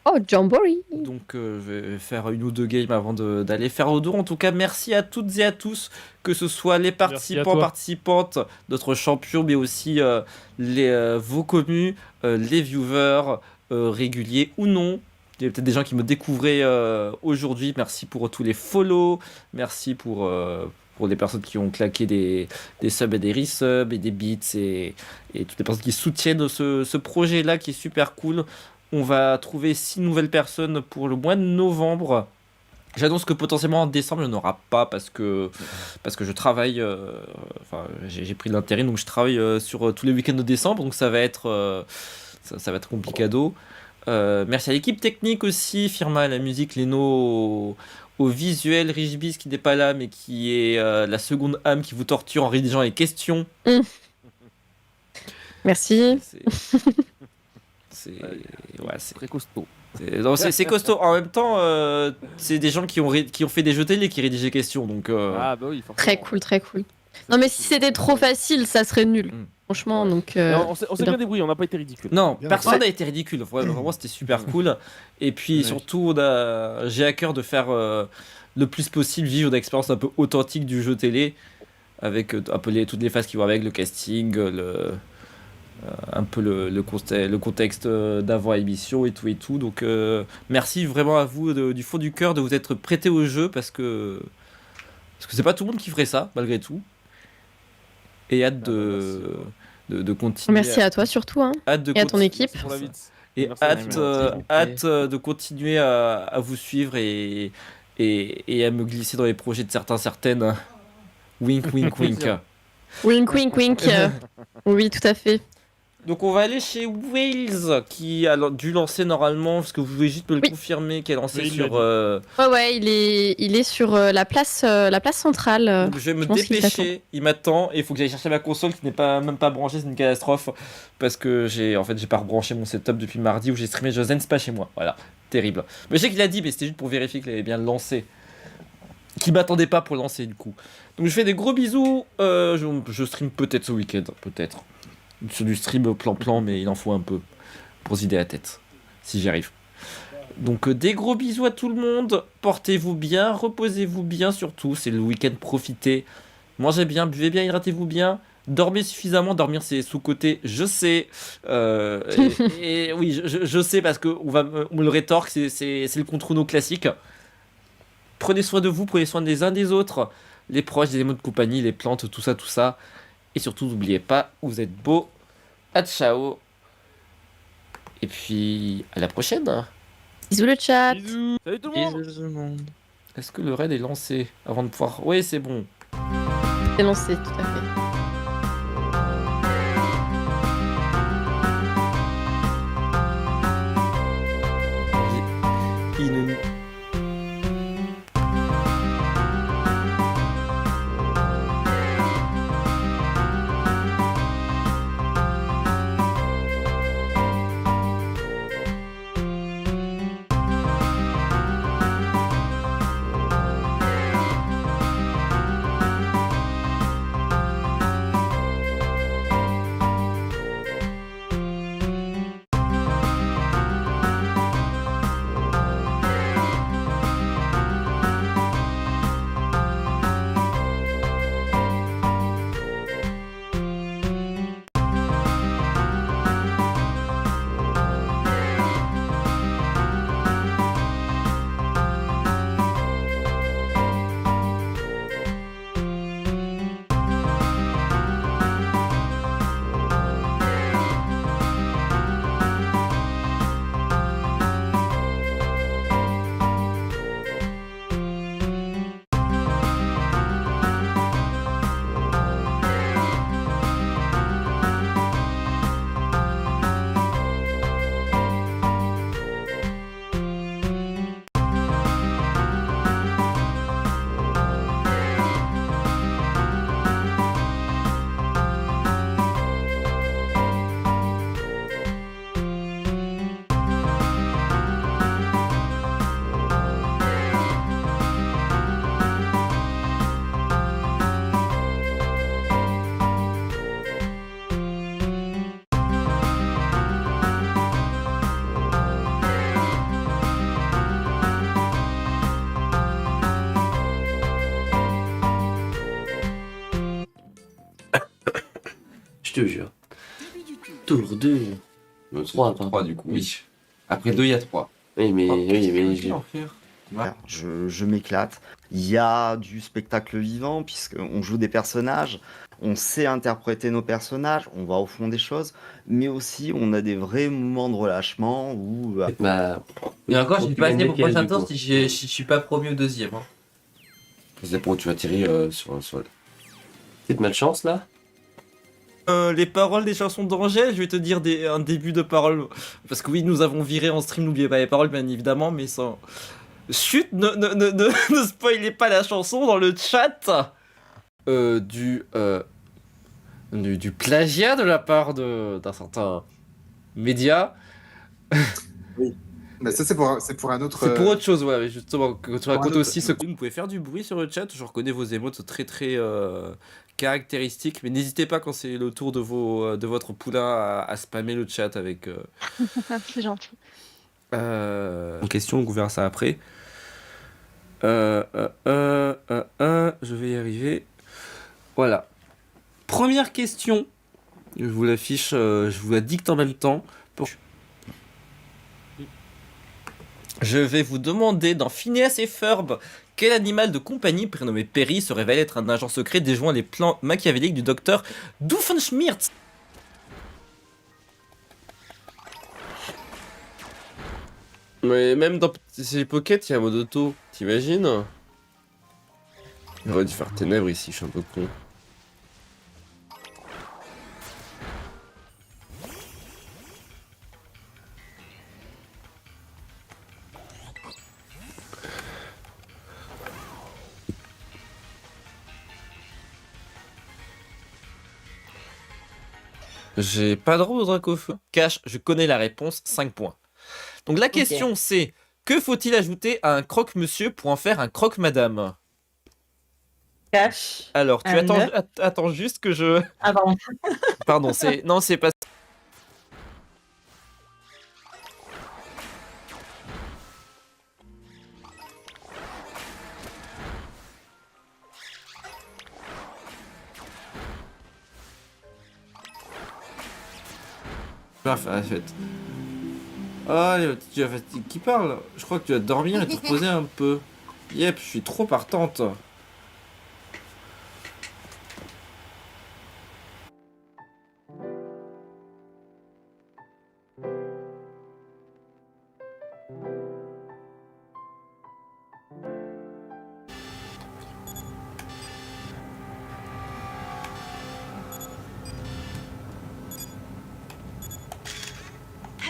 Oh, Jamboree. Donc je vais faire une ou deux games avant d'aller faire au dos. En tout cas, merci à toutes et à tous, que ce soit les participants, participantes, notre champion, mais aussi vos commus, les viewers réguliers ou non. Il y a peut-être des gens qui me découvraient aujourd'hui. Merci pour tous les follow. Merci pour les personnes qui ont claqué des subs et des resubs et des bits et toutes les personnes qui soutiennent ce projet-là qui est super cool. On va trouver 6 nouvelles personnes pour le mois de novembre. J'annonce que potentiellement en décembre, il n'y en aura pas parce que je travaille. J'ai pris de l'intérim, donc je travaille sur tous les week-ends de décembre. Donc ça va être complicado. Merci à l'équipe technique aussi, Firma à la musique, Leno au visuel, Richbis qui n'est pas là, mais qui est la seconde âme qui vous torture en rédigeant les questions. Merci. C'est très costaud. C'est costaud. En même temps, c'est des gens qui ont fait des jeux télé qui rédigent les questions. Donc, Ah bah oui, forcément. Très cool, très cool. Non mais si c'était trop facile, ça serait nul. Franchement, donc... On s'est bien débrouillé, on n'a pas été ridicule. Non, personne n'a été ridicule. Vraiment, c'était super cool. Et puis surtout, j'ai à cœur de faire le plus possible vivre une expérience un peu authentique du jeu télé, avec un peu toutes les phases qui vont avec, le casting, un peu le contexte d'avant émission et tout. Donc merci vraiment à vous du fond du cœur de vous être prêté au jeu parce que c'est pas tout le monde qui ferait ça malgré tout. Et hâte de continuer. Merci à toi surtout, hein. Et à ton équipe. Et hâte de continuer à vous suivre et à me glisser dans les projets de certaines. Wink, wink, wink. Wink, wink, wink. Oui, tout à fait. Donc on va aller chez Wales qui a dû lancer normalement, parce que vous pouvez juste me le confirmer, qui a lancé sur... Ouais, il est sur la place centrale. Donc je vais me dépêcher, il m'attend, et il faut que j'aille chercher ma console qui n'est même pas branchée, c'est une catastrophe, parce que j'ai pas rebranché mon setup depuis mardi où j'ai streamé Just Dance pas chez moi, voilà, terrible. Mais je sais qu'il a dit, mais c'était juste pour vérifier qu'il avait bien lancé, qu'il m'attendait pas pour lancer du coup. Donc je fais des gros bisous, je stream peut-être ce week-end, peut-être. Sur du stream plan, mais il en faut un peu pour se vider la tête, si j'y arrive. Donc des gros bisous à tout le monde, portez-vous bien, reposez-vous bien surtout, c'est le week-end, profitez, mangez bien, buvez bien, hydratez-vous bien, dormez suffisamment, dormir c'est sous-côté, je sais, et oui, je sais parce qu'on me le rétorque, c'est le contre-no classique. Prenez soin de vous, prenez soin des uns des autres, les proches, les animaux de compagnie, les plantes, tout ça. Et surtout, n'oubliez pas, vous êtes beaux. À ciao. Et puis, à la prochaine. Bisous le chat. Bisous. Salut tout le monde. Est-ce que le raid est lancé avant de pouvoir... Oui, c'est bon. C'est lancé, tout à fait. Je te jure. Toujours 2. Non, c'est 3, 3 du coup, oui. Après 2, il y a 3. Oui, mais. Je m'éclate. Il y a du spectacle vivant, puisqu'on joue des personnages, on sait interpréter nos personnages, on va au fond des choses, mais aussi on a des vrais moments de relâchement où. Bah. Et encore, j'ai tu pas gagnes essayé pour le des prochain pièces, tour du si je suis pas premier ou deuxième. Hein. C'est pour où tu vas tirer sur. Petite malchance là. Les paroles des chansons d'Angèle, je vais te dire un début de parole. Parce que oui, nous avons viré en stream, n'oubliez pas les paroles, bien évidemment, mais sans. Chut, ne spoilez pas la chanson dans le chat. Du plagiat de la part d'un certain média. Oui. Mais ça, c'est pour un autre. C'est pour autre chose, ouais, justement. Quand tu racontes autre- aussi ce que. Vous pouvez faire du bruit sur le chat, je reconnais vos émotes très très caractéristiques, mais n'hésitez pas quand c'est le tour de votre poulain à spammer le chat avec. C'est gentil. En question, on verra ça après. Je vais y arriver. Voilà. Première question. Je vous l'affiche, je vous la dicte en même temps. Je vais vous demander dans Phineas et Ferb, quel animal de compagnie prénommé Perry se révèle être un agent secret déjouant les plans machiavéliques du docteur Doofenshmirtz. Mais même dans ces Pocket, il y a un mode auto, t'imagines? J'aurais dû faire ténèbres ici, je suis un peu con. J'ai pas de droit au Dracofeu. Cash, je connais la réponse, 5 points. Donc la question c'est, que faut-il ajouter à un croque-monsieur pour en faire un croque-madame? Cash. Alors, tu attends juste que je... Ah pardon. Pardon, non, c'est pas... Ah, tu as fatigue qui parle. Je crois que tu vas dormir et te reposer un peu. Yep, je suis trop partante.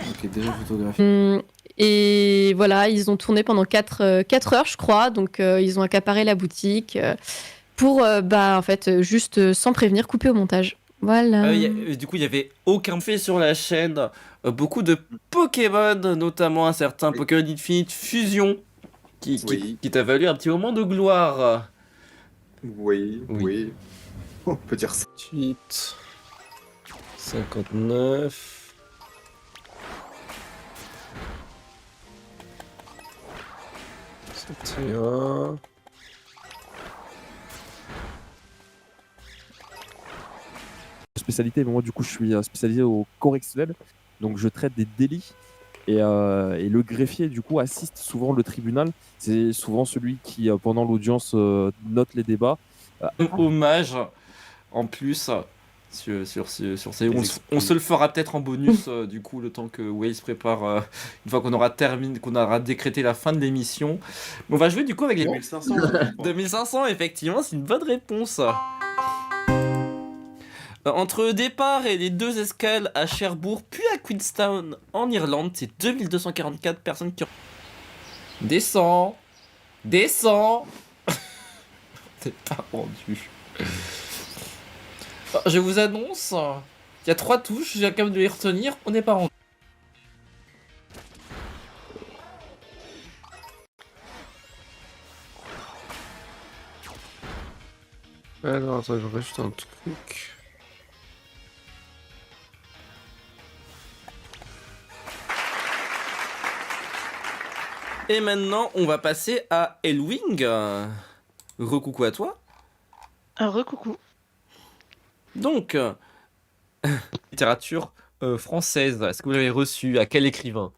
Ok, déjà photographie. Et voilà, ils ont tourné pendant 4 heures, je crois. Donc, ils ont accaparé la boutique pour, en fait, juste sans prévenir, couper au montage. Voilà. Du coup, il n'y avait aucun fait sur la chaîne. Beaucoup de Pokémon, notamment un certain Pokémon Infinite Fusion, qui t'a valu un petit moment de gloire. Oui. On peut dire ça. 8, 59. 71. Spécialité, mais moi du coup je suis spécialisé au correctionnel, donc je traite des délits et le greffier du coup assiste souvent le tribunal, c'est souvent celui qui pendant l'audience note les débats. Hommage en plus sur ces... On se le fera peut-être en bonus du coup le temps que Waze prépare une fois qu'on aura terminé, qu'on aura décrété la fin de l'émission. On va jouer du coup avec les 2500. 2500, effectivement, c'est une bonne réponse. Entre le départ et les 2 escales à Cherbourg puis à Queenstown en Irlande, c'est 2244 personnes qui ont... Descends. C'est pas rendu. Je vous annonce, il y a 3 touches, j'ai quand même de les retenir, on n'est pas rendu. Alors, attends, je rajoute un truc. Et maintenant, on va passer à Elwing. Recoucou à toi. Recoucou. Donc, littérature française. Est-ce que vous l'avez reçu? À quel écrivain?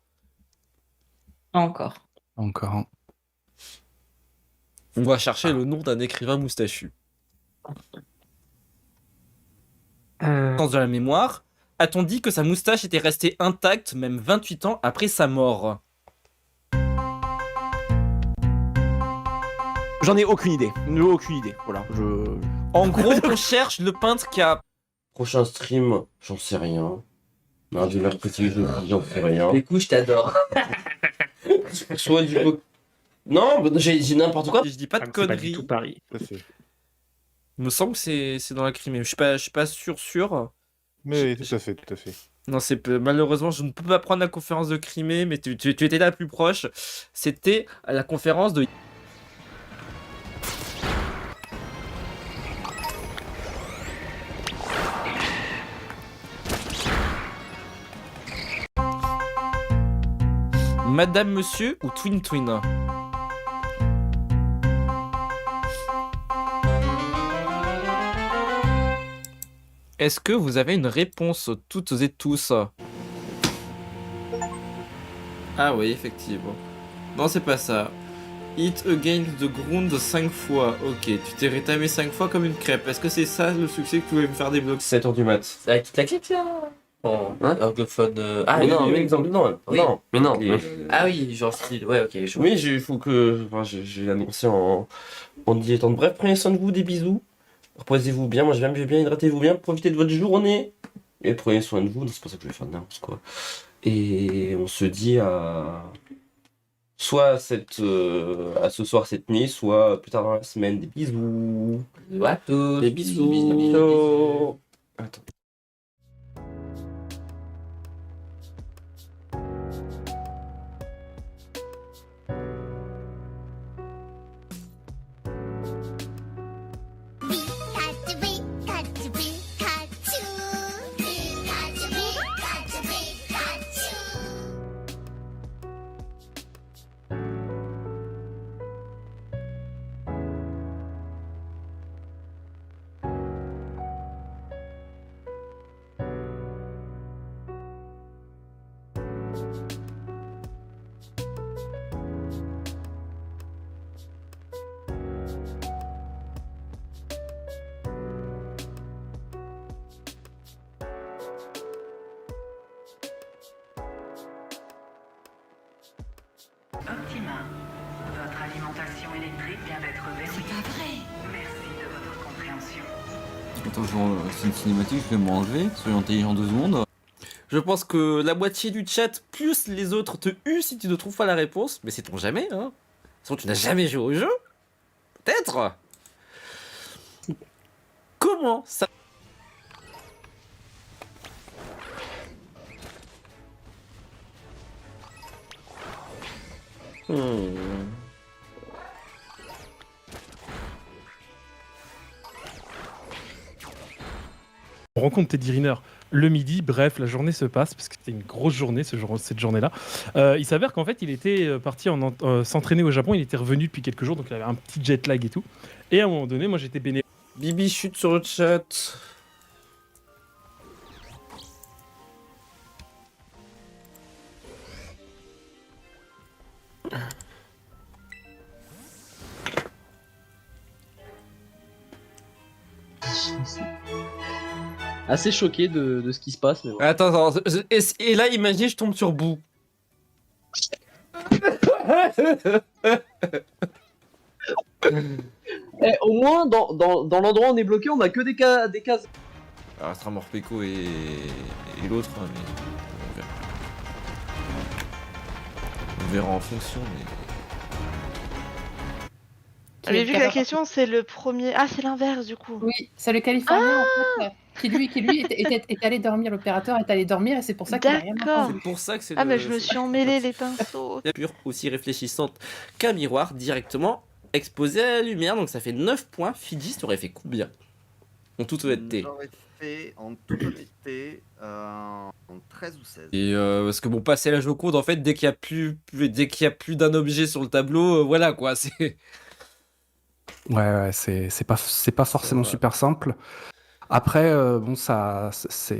Encore. Encore. On va chercher le nom d'un écrivain moustachu. Sens de la mémoire. A-t-on dit que sa moustache était restée intacte même 28 ans après sa mort? J'en ai aucune idée. Aucune idée. Voilà. En gros, on cherche le peintre qui a... Prochain stream, j'en sais rien. Mardi, mercredi, jeudi, j'en sais rien. Écoute, je t'adore. Soit du... Non, j'ai n'importe quoi. Je dis pas de conneries. Tout Paris. Il me semble que c'est dans la Crimée. Je suis pas sûr. Mais tout à fait, tout à fait. Non, malheureusement, je ne peux pas prendre la conférence de Crimée, mais tu étais là plus proche. C'était à la conférence de... Madame, Monsieur ou Twin Twin? Est-ce que vous avez une réponse toutes et tous? Ah oui, effectivement. Non, c'est pas ça. Hit against the ground 5 fois. Ok, tu t'es rétamé 5 fois comme une crêpe. Est-ce que c'est ça le succès que tu voulais me faire débloquer? 7h du mat. C'est avec toute la clique, ça? Anglophone. Ah, Mais oui, non, oui, mais oui. exemple, non. Oui. Non, mais non. Ah oui, genre style. Ouais, ok. Je... Oui, il faut que... Enfin, j'ai annoncé en dilettante. Bref, prenez soin de vous, des bisous. Reposez-vous bien, moi je vais bien, hydratez-vous bien, profitez de votre journée. Et prenez soin de vous, c'est pour ça que je vais faire n'importe quoi. Et on se dit à... Soit à ce soir, cette nuit, soit plus tard dans la semaine. Des bisous. À tous. Des bisous. Bisous. Attends. Optima, votre alimentation électrique vient d'être verrouillée. C'est pas vrai. Merci de votre compréhension. Attends, c'est une cinématique, je vais m'enlever. Soyons intelligents 2 secondes. Je pense que la moitié du chat, plus les autres, te huent si tu ne trouves pas la réponse. Mais c'est-on jamais, hein? Sinon, tu n'as jamais joué au jeu? Peut-être? Comment ça... On rencontre Teddy Riner le midi, bref, la journée se passe, parce que c'était une grosse journée cette journée-là. Il s'avère qu'en fait, il était parti s'entraîner au Japon, il était revenu depuis quelques jours, donc il avait un petit jet lag et tout. Et à un moment donné, moi j'étais bénévole. Bibi chute sur le chat. Assez choqué de ce qui se passe. Mais ouais. Attends, et là, imagine, je tombe sur Boo. Au moins, dans l'endroit où on est bloqué, on a que des cases. Alors, ce sera Morpeko et l'autre, hein, mais on verra en fonction. Mais vu que la question c'est le premier. Ah, c'est l'inverse du coup. Oui, c'est le Californien en fait, qui lui est allé dormir, l'opérateur est allé dormir et c'est pour ça qu'il a rien D'accord. entendu. C'est pour ça que c'est Ah, mais je me suis emmêlé les pinceaux. pure, aussi réfléchissante qu'un miroir directement exposé à la lumière. Donc ça fait 9 points. Fidji, t'aurais fait combien? En toute honnêteté. J'aurais fait en toute honnêteté en 13 ou 16. Et parce que bon, passer la Joconde, en fait, dès qu'il y a plus d'un objet sur le tableau, voilà quoi, c'est... Ouais, c'est pas forcément super simple. Après, bon, ça, c'est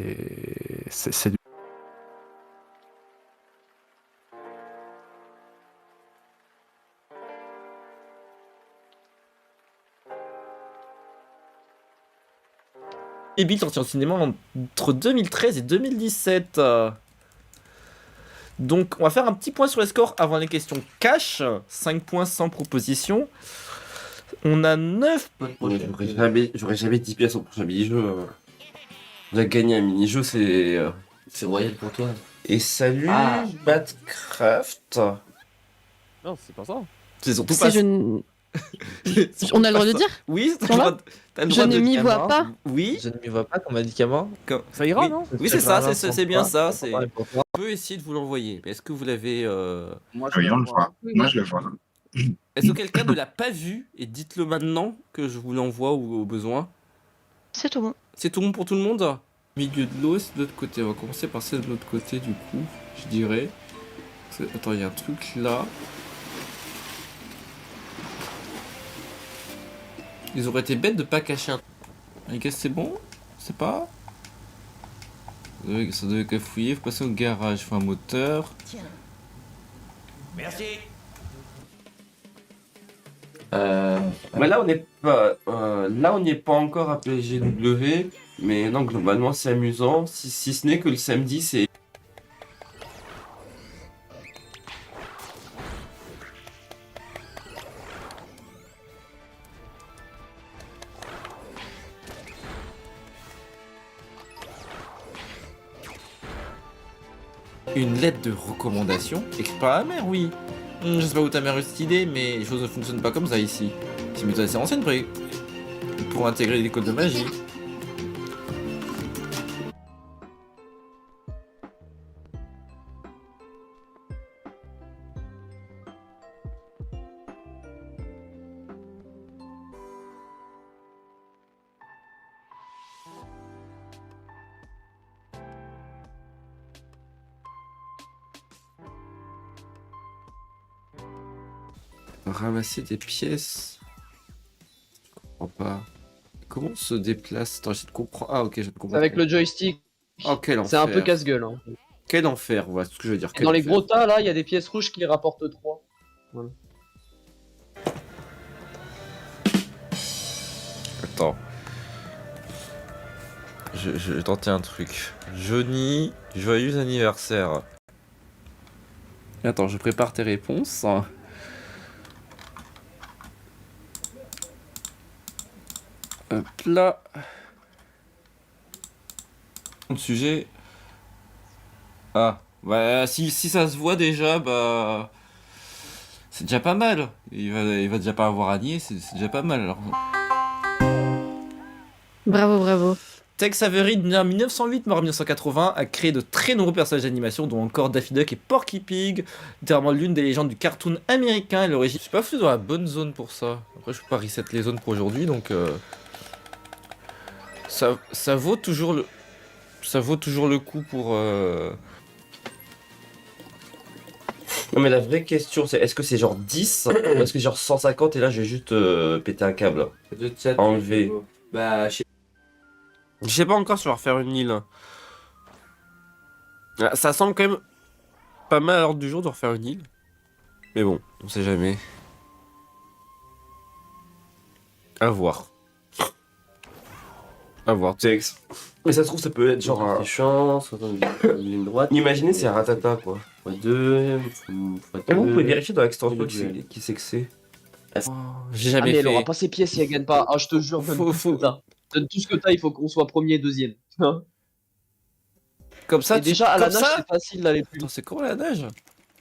du... Et Bill sorti en cinéma entre 2013 et 2017. Donc, on va faire un petit point sur les scores avant les questions cash. 5 points sans proposition. On a 9. J'aurais jamais 10 pièces au prochain mini-jeu. J'ai gagné un mini-jeu, c'est. C'est royal pour toi. Et salut, Ah. Batcraft. Non, c'est pas ça. C'est surtout C'est pas. je... On a le droit de dire Oui, Ils sont là Je ne m'y vois pas. Oui. Je ne m'y vois pas, comme médicament. Ça ira, Oui, non oui, c'est ça, c'est bien ça. On peut essayer de vous l'envoyer. Mais est-ce que vous l'avez. Moi, je le vois. Moi, je le vois. Est-ce que quelqu'un ne l'a pas vu? Et dites-le maintenant que je vous l'envoie au besoin. C'est tout bon. C'est tout bon pour tout le monde? Milieu de l'eau, c'est de l'autre côté. On va commencer par celle de l'autre côté, du coup, je dirais. Attends, il y a un truc là. Ils auraient été bêtes de pas cacher un. I guess c'est bon? C'est pas? Ça devait cafouiller. Faut passer au garage. Faut un moteur. Merci. Mais là, on n'est pas, on n'y est pas encore à PGW, mais non, globalement, c'est amusant. Si ce n'est que le samedi, c'est. Une lettre de recommandation écrite par la mère, oui. Je sais pas où ta mère a eu cette idée, mais les choses ne fonctionnent pas comme ça ici. C'est une méthode assez ancienne pour intégrer l'école de magie. Ramasser des pièces. Je comprends pas. Comment on se déplace? Attends, je comprends. Ah, ok, je comprends. C'est avec le joystick. Oh, quel enfer. C'est un peu casse-gueule. Hein. Quel enfer, voilà ce que je veux dire. Et dans les gros tas, là, il y a des pièces rouges qui rapportent 3. Voilà. Attends. Je vais tenter un truc. Johnny, joyeux anniversaire. Attends, je prépare tes réponses. Hop là. Le sujet. Ah, bah si ça se voit déjà, bah. C'est déjà pas mal. Il va déjà pas avoir à nier, c'est déjà pas mal alors. Bravo, bravo. Tex Avery, né en 1908, mort en 1980, a créé de très nombreux personnages d'animation, dont encore Daffy Duck et Porky Pig, littéralement l'une des légendes du cartoon américain et l'origine. Je suis pas foutu dans la bonne zone pour ça. Après, je peux pas reset les zones pour aujourd'hui, donc ça vaut toujours le coup pour. Non, mais la vraie question, c'est est-ce que c'est genre 10 ou est-ce que c'est genre 150 et là, je vais juste péter un câble. Enlever. Bah, Je sais pas encore si on va refaire une île. Ça semble quand même pas mal à l'ordre du jour de refaire une île. Mais bon, on sait jamais. À voir. À voir. Tex. Mais ça se trouve, ça peut être genre un. Chance, une ligne droite. Imaginez, c'est un ratata quoi. X2. Vous pouvez vérifier dans l'extension qui c'est que c'est. J'ai jamais mais fait. elle aura pas ses pièces si elle gagne pas. Ah, je te jure, donne tout ce que t'as. Donne tout ce que t'as, il faut qu'on soit premier et deuxième. Comme ça, et déjà, à la comme nage, ça c'est facile d'aller plus Attends, c'est comment la nage?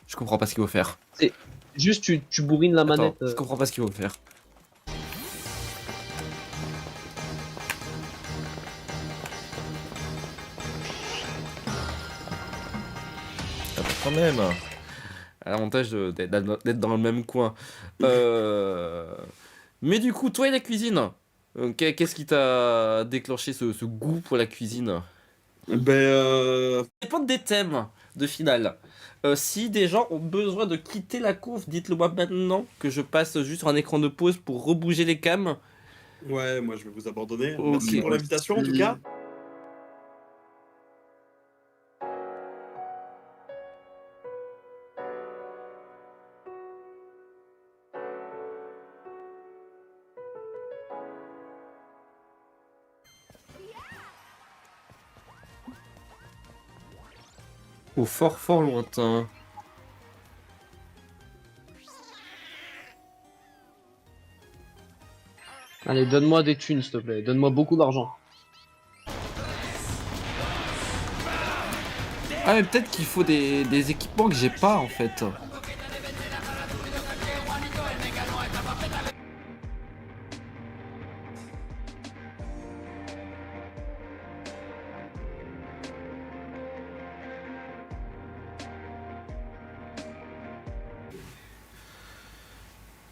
Je comprends pas ce qu'il faut faire. C'est juste, tu bourrines la manette. Attends, je comprends pas ce qu'il faut faire. Ah, bah, quand même. À l'avantage d'être dans le même coin. Mais du coup, toi et la cuisine, qu'est-ce qui t'a déclenché ce goût pour la cuisine? Ça dépend des thèmes de finale. Si des gens ont besoin de quitter la conf, dites-le moi maintenant que je passe juste sur un écran de pause pour rebouger les cams. Ouais, moi je vais vous abandonner. Ok. Merci pour l'invitation en tout cas. Au fort fort lointain. Allez, donne-moi des thunes, s'il te plaît. Donne-moi beaucoup d'argent. Ah mais peut-être qu'il faut des équipements que j'ai pas en fait.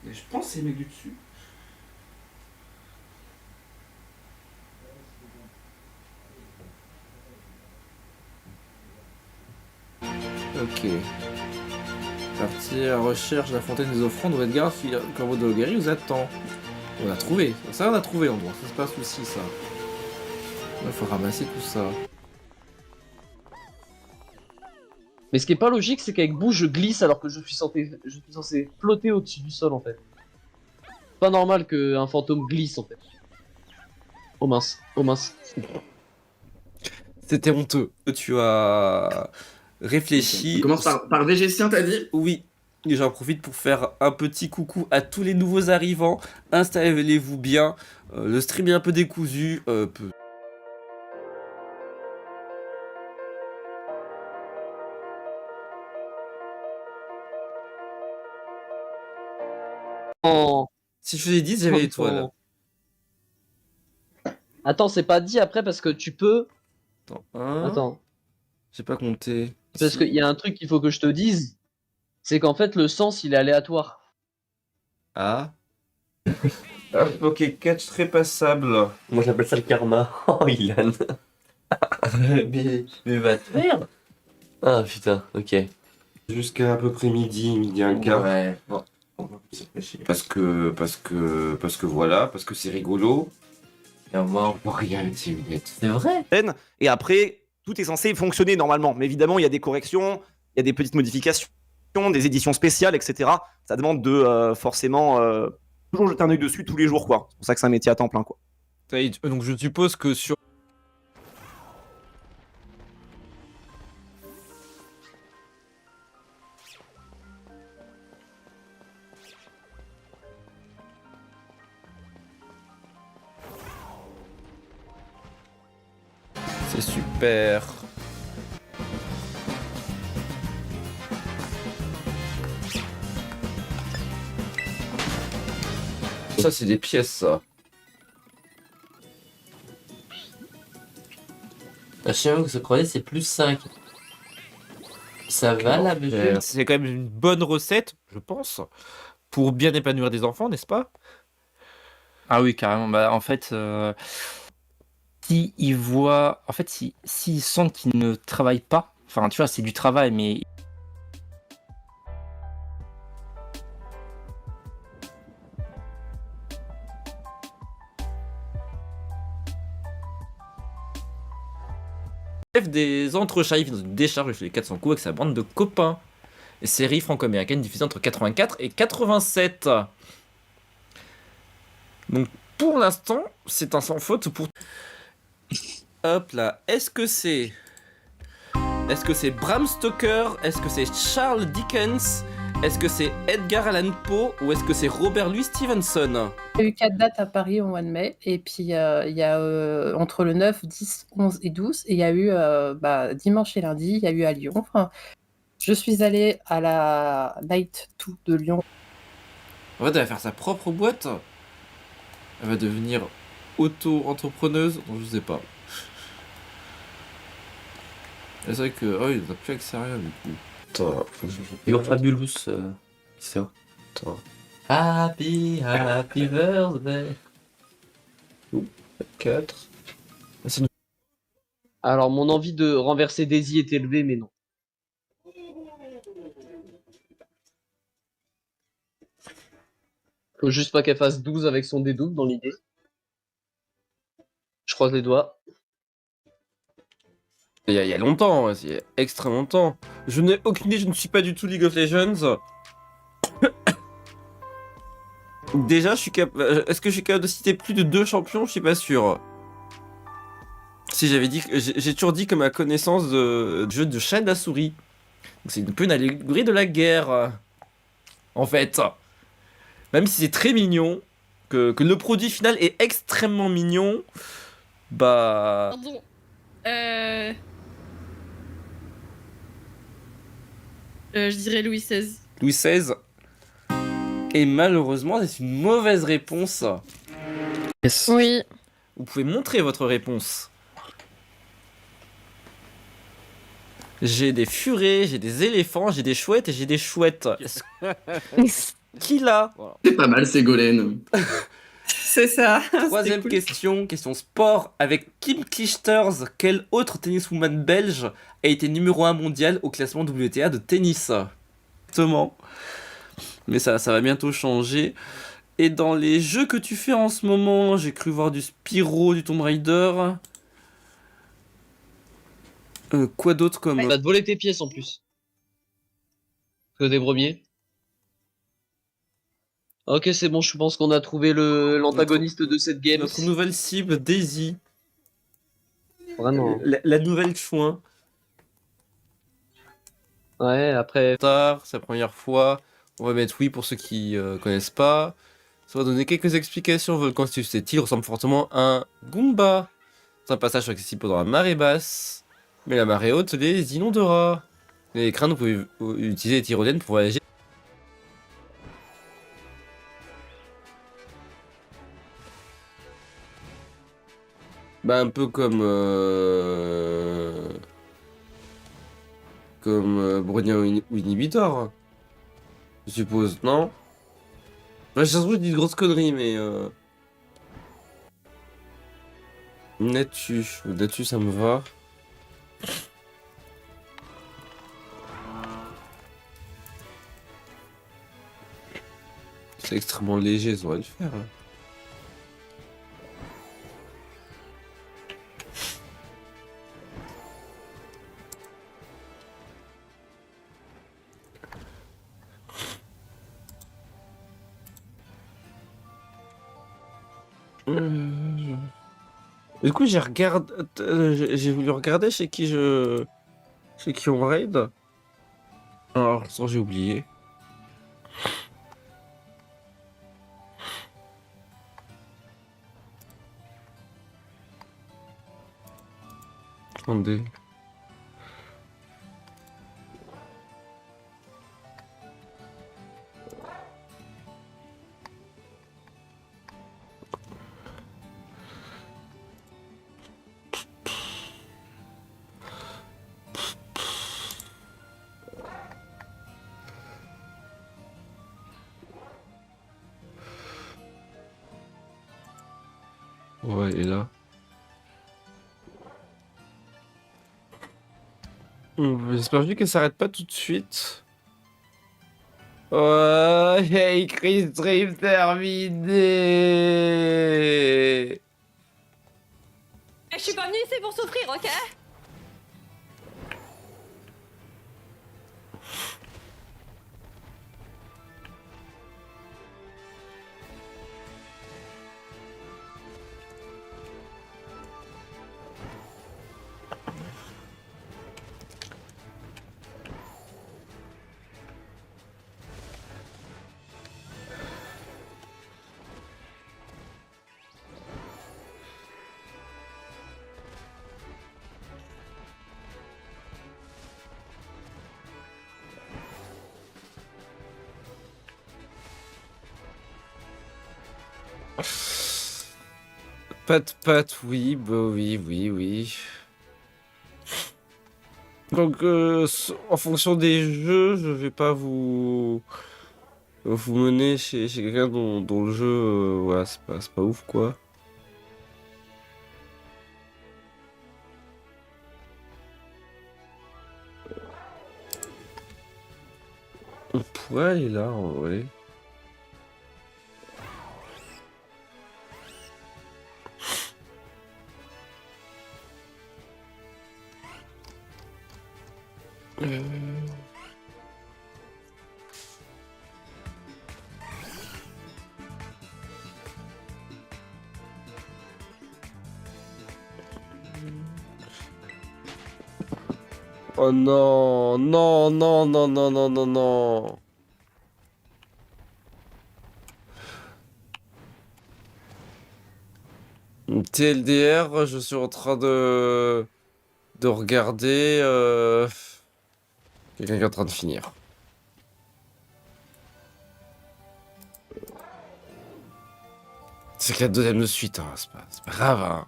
Mais je pense que c'est les mecs du dessus. Ok. Parti à recherche de la fontaine des offrandes, Redgar, corbeau de Logari vous attend. On a trouvé. Ça, on a trouvé l'endroit. Ça, c'est pas un souci, ça. Il faut ramasser tout ça. Mais ce qui est pas logique, c'est qu'avec Boo, je glisse alors que je suis censé flotter au-dessus du sol en fait. Pas normal qu'un fantôme glisse en fait. Oh mince, oh mince. C'était honteux. Tu as réfléchi. On commence par Végétien, t'as dit? Oui. Et j'en profite pour faire un petit coucou à tous les nouveaux arrivants. Installez-vous bien. Le stream est un peu décousu. Oh. Si je faisais 10, j'avais l'étoile. Attends, c'est pas dit après parce que tu peux. Attends, 1. Attends. J'ai pas compté. Parce qu'il y a un truc qu'il faut que je te dise. C'est qu'en fait, le sens il est aléatoire. Ah. Ok, catch très passable. Moi j'appelle ça le karma. Oh, Ilan. mais va te faire. Ah putain, ok. Jusqu'à à peu près midi un quart. Ouais. Bon. Parce que voilà, parce que c'est rigolo. Et on va rien avec ces lunettes. C'est vrai. Et après, tout est censé fonctionner normalement. Mais évidemment, il y a des corrections, il y a des petites modifications, des éditions spéciales, etc. Ça demande de forcément toujours jeter un œil dessus tous les jours, quoi. C'est pour ça que c'est un métier à temps plein, quoi. Donc je suppose que sur... C'est super. Ça, c'est des pièces, ça. La chèvre que se croisait, c'est plus 5. Ça va là, monsieur? C'est quand même une bonne recette, je pense, pour bien épanouir des enfants, n'est-ce pas? Ah oui, carrément. Bah, en fait, s'ils voient, en fait, s'ils sentent qu'ils ne travaillent pas, enfin, tu vois, c'est du travail, mais Chef des entrechats, il vient de décharger les 400 coups avec sa bande de copains. Et série franco-américaine diffusée entre 84 et 87. Donc pour l'instant, c'est un sans faute pour... Hop là, est-ce que c'est Bram Stoker? Est-ce que c'est Charles Dickens? Est-ce que c'est Edgar Allan Poe? Ou est-ce que c'est Robert Louis Stevenson? Il y a eu 4 dates à Paris au mois de mai, et puis il y a entre le 9, 10, 11 et 12, et il y a eu dimanche et lundi, il y a eu à Lyon. Enfin, je suis allée à la Night 2 de Lyon. En fait, elle va faire sa propre boîte. Elle va devenir auto-entrepreneuse. Non, je sais pas. C'est vrai que... Oh, il n'a plus accès à rien, du coup. Attends, You're fabulous, qui ça? Attends. Happy birthday. 4. Alors, mon envie de renverser Daisy est élevée, mais non. Faut juste pas qu'elle fasse 12 avec son dédouble dans l'idée. Je croise les doigts. Il y a longtemps, il y a extrêmement longtemps. Je n'ai aucune idée, je ne suis pas du tout League of Legends. Déjà, est-ce que je suis capable de citer plus de 2 champions? Je suis pas sûr. Si j'avais dit, j'ai toujours dit que ma connaissance de jeu de chat et de la souris. C'est un peu une allégorie de la guerre. En fait. Même si c'est très mignon, que le produit final est extrêmement mignon, bah... Pardon. Je dirais Louis XVI. Louis XVI. Et malheureusement, c'est une mauvaise réponse. Oui. Vous pouvez montrer votre réponse. J'ai des furets, j'ai des éléphants, j'ai des chouettes et j'ai des chouettes. Qui l'a? C'est pas mal, Ségolène. C'est ça. Troisième question, question sport. Avec Kim Clijsters, quel autre tenniswoman belge a été numéro 1 mondial au classement WTA de tennis? Exactement. Mais ça va bientôt changer. Et dans les jeux que tu fais en ce moment, j'ai cru voir du Spyro, du Tomb Raider. Quoi d'autre comme... Il va te voler tes pièces en plus. Que des premiers. Ok, c'est bon, je pense qu'on a trouvé l'antagoniste de cette game. Notre nouvelle cible, Daisy. Vraiment. La nouvelle chouin. Ouais, après... Tard, c'est la première fois. On va mettre oui pour ceux qui connaissent pas. Ça va donner quelques explications. Volcan Style ressemble fortement à un Goomba. C'est un passage accessible pendant la marée basse. Mais la marée haute les inondera. Les crânes, vous pouvez utiliser les tyroliennes pour voyager. Bah un peu comme Bronia ou Inhibitor, je suppose, non? Bah, je dis de grosses conneries, mais Natu, ça me va. C'est extrêmement léger, ça aurait le faire. Hein. Du coup, j'ai voulu regarder chez qui on raid. Alors, ça j'ai oublié. Attendez. Ouais, il est là. J'espère juste que ça s'arrête pas tout de suite. Ouais, il y a écrit stream terminé. Je suis pas venue ici pour souffrir, ok? Pat, oui, bah oui. Donc, en fonction des jeux, je vais pas vous mener chez quelqu'un dont le jeu, voilà, c'est pas ouf, quoi. On pourrait aller là, en vrai. Oh non, non, non, non, non, non, non, non. TLDR, je suis en train de regarder quelqu'un qui est en train de finir. C'est que la deuxième de suite, hein. C'est pas grave. Hein.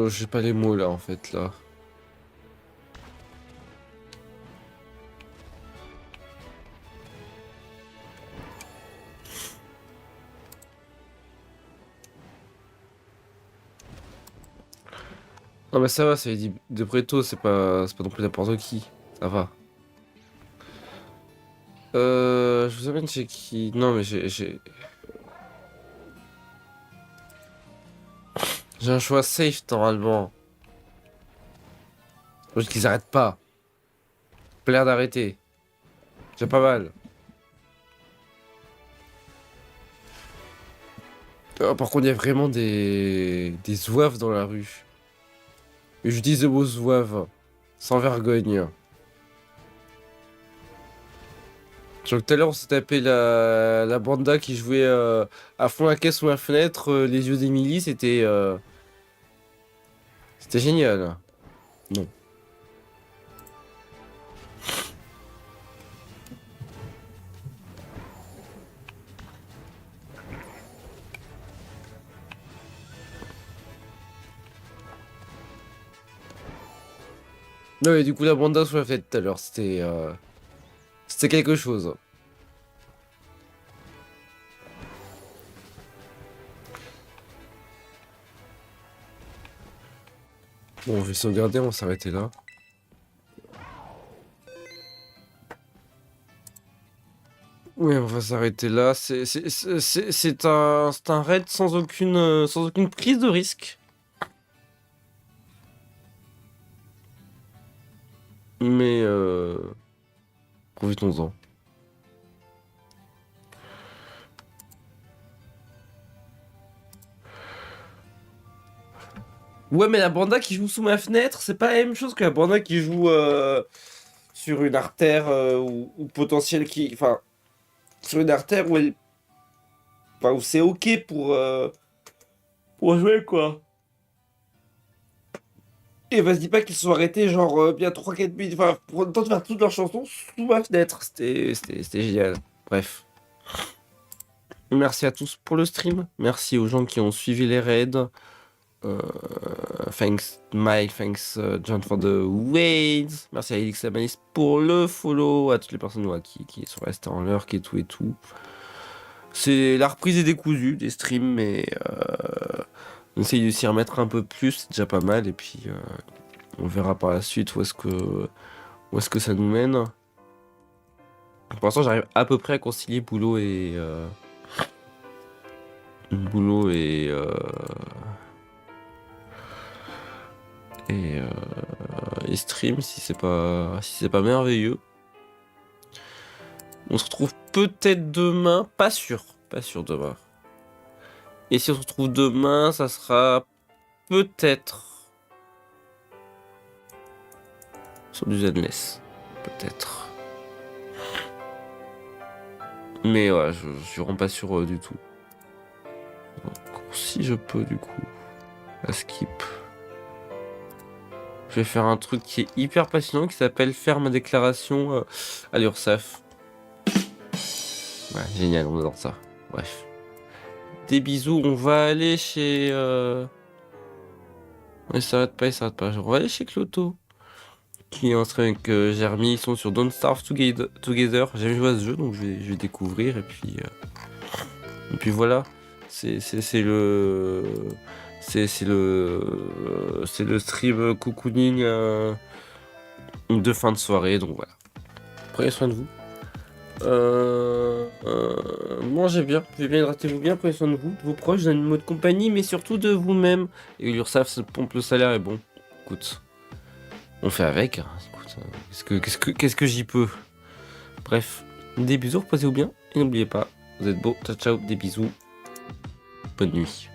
J'ai pas les mots là en fait là. Non mais ça va, c'est dit de Preto, c'est pas non plus n'importe qui. Ça va. Je vous amène chez qui? Non mais j'ai un choix safe normalement. Faut juste qu'ils arrêtent pas. Pas l'air d'arrêter. J'ai pas mal. Par contre, il y a vraiment des zouaves dans la rue. Et je dis le mot zouave. Sans vergogne. Genre tout à l'heure, on s'est tapé la banda qui jouait à fond la caisse ou la fenêtre, les yeux d'Emily, c'était génial. Non. Non mais du coup la banda sur la fenêtre tout à l'heure, c'était quelque chose. Bon, je vais sauvegarder, on va s'arrêter là. Oui, on va s'arrêter là. C'est un raid sans aucune prise de risque. Mais profitons-en. Ouais, mais la banda qui joue sous ma fenêtre, c'est pas la même chose que la banda qui joue sur une artère ou potentielle qui. Enfin, sur une artère où elle. Enfin, où c'est ok pour jouer, quoi. Et vas-y, dis pas qu'ils se sont arrêtés, genre, bien 3-4 minutes. Enfin, pour le temps de faire toutes leurs chansons sous ma fenêtre. C'était génial. Bref. Merci à tous pour le stream. Merci aux gens qui ont suivi les raids. Thanks Mike, thanks John for the wait. Merci à Elix Amanis pour le follow, à toutes les personnes qui sont restées en lurk et tout. C'est la reprise est décousue des streams, mais on essaye de s'y remettre un peu plus, c'est déjà pas mal, et puis on verra par la suite où est-ce que ça nous mène. Pour l'instant, j'arrive à peu près à concilier boulot et stream si c'est pas merveilleux. On se retrouve peut-être demain, pas sûr demain. Et si on se retrouve demain, ça sera peut-être sur du Zenless, peut-être. Mais ouais, je suis vraiment pas sûr du tout. Donc, si je peux du coup, à skip. Je vais faire un truc qui est hyper passionnant qui s'appelle faire ma déclaration à l'URSSAF. Ouais, génial, on adore ça. Bref. Des bisous, on va aller chez... Il s'arrête pas. On va aller chez Cloto. Qui est en train avec Jeremy, ils sont sur Don't Starve Together. J'ai jamais joué à ce jeu, donc je vais découvrir. Et puis voilà. C'est C'est le stream cocooning de fin de soirée, donc voilà. Prenez soin de vous. Mangez bien, vivez bien, hydratez-vous bien, prenez soin de vous, de vos proches, d'un animaux de compagnie, mais surtout de vous-même. Et l'URSSAF se pompe le salaire est bon. Écoute, on fait avec. Hein. Écoute, qu'est-ce que j'y peux? Bref, des bisous, reposez-vous bien et n'oubliez pas, vous êtes beaux. Ciao ciao, des bisous. Bonne nuit.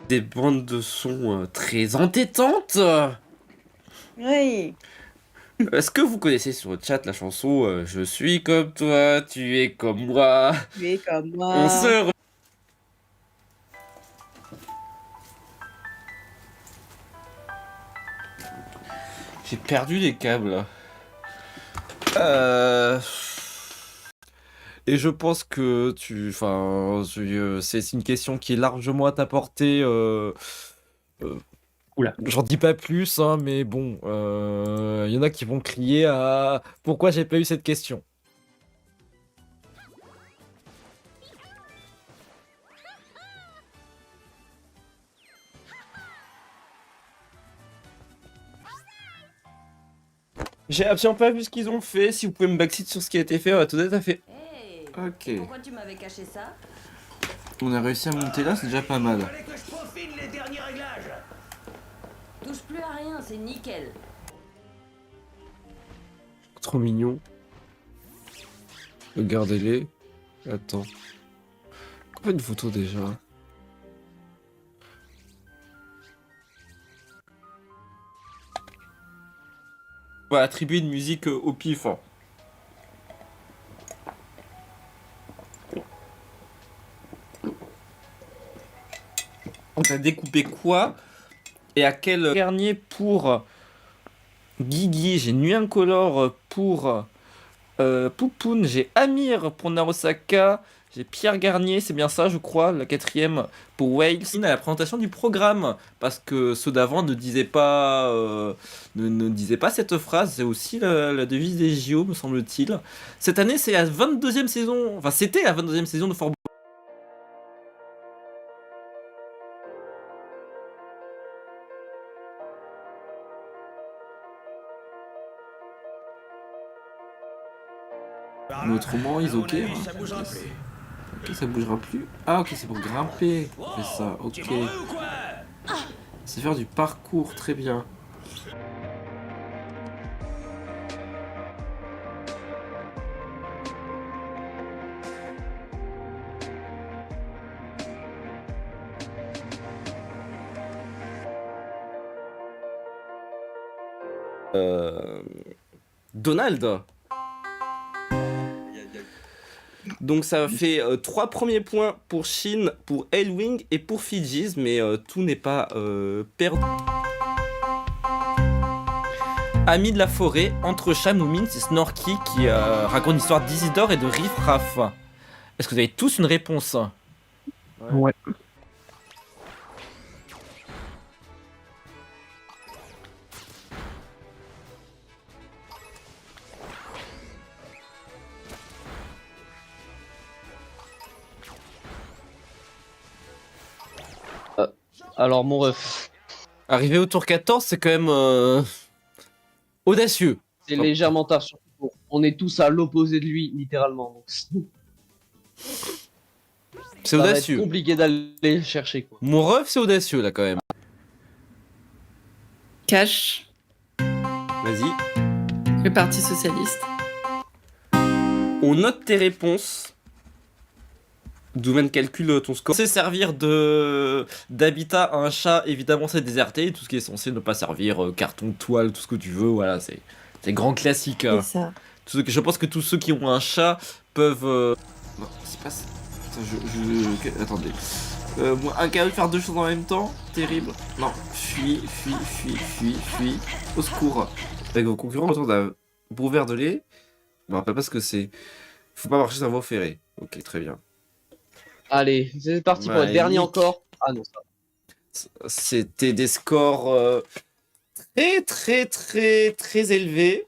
Des bandes de sons très entêtantes. Oui. Est-ce que vous connaissez sur le chat la chanson Je suis comme toi, tu es comme moi. Tu es comme moi. On se J'ai perdu les câbles. Et je pense que c'est une question qui est largement à ta portée. Oula. J'en dis pas plus, hein, mais bon, y en a qui vont crier à pourquoi j'ai pas eu cette question. J'ai absolument pas vu ce qu'ils ont fait. Si vous pouvez me backseat sur ce qui a été fait, tout à fait. Ok. Pourquoi tu m'avais caché ça? On a réussi à monter là, c'est déjà pas mal. Touche plus à rien, c'est nickel. Trop mignon. Regardez-les. Attends. Pourquoi une photo déjà? On va attribuer une musique au pif. Hein. On a découpé quoi? Et à quel dernier pour Guigui? J'ai Nuit Incolore pour Poupoune. J'ai Amir pour Narosaka. J'ai Pierre Garnier, c'est bien ça je crois, la 4ème pour Wales. À la présentation du programme, parce que ceux d'avant ne disaient pas, ne disaient pas cette phrase, c'est aussi la devise des JO me semble-t-il. Cette année c'est la 22e saison, enfin c'était la 22e saison de Fort Mais autrement, ils ok. Hein. Ok, ça bougera plus. Ah, ok, c'est pour grimper. On fait ça, ok. C'est faire du parcours, très bien. Donald. Donc ça fait 3 premiers points pour Chine, pour Elwing et pour Fidji's, mais tout n'est pas perdu. Amis de la forêt, entre Chanoumine, c'est Snorky qui raconte l'histoire d'Isidore et de Riff Raff. Est-ce que vous avez tous une réponse? Ouais. Alors mon ref. Arrivé au tour 14, c'est quand même audacieux. C'est légèrement tard, surtout pour... On est tous à l'opposé de lui, littéralement. Donc... C'est audacieux. C'est compliqué d'aller chercher quoi. Mon ref, c'est audacieux là quand même. Cash. Vas-y. Le Parti Socialiste. On note tes réponses. Doumen calcule ton score. C'est servir d'habitat à un chat, évidemment c'est déserté, tout ce qui est censé ne pas servir, carton, toile, tout ce que tu veux, voilà, c'est grand classique. C'est ça. Je pense que tous ceux qui ont un chat peuvent. Non, c'est pas ça. Attends, attendez. Moi, incapable de faire deux choses en même temps, terrible. Non, fuis. Au secours. Avec vos concurrents autour d'un bout de lait. Je me rappelle pas ce que c'est. Faut pas marcher sur un voie ferrée. Ok, très bien. Allez, c'est parti pour le dernier encore. Ah non, ça. C'était des scores très élevés.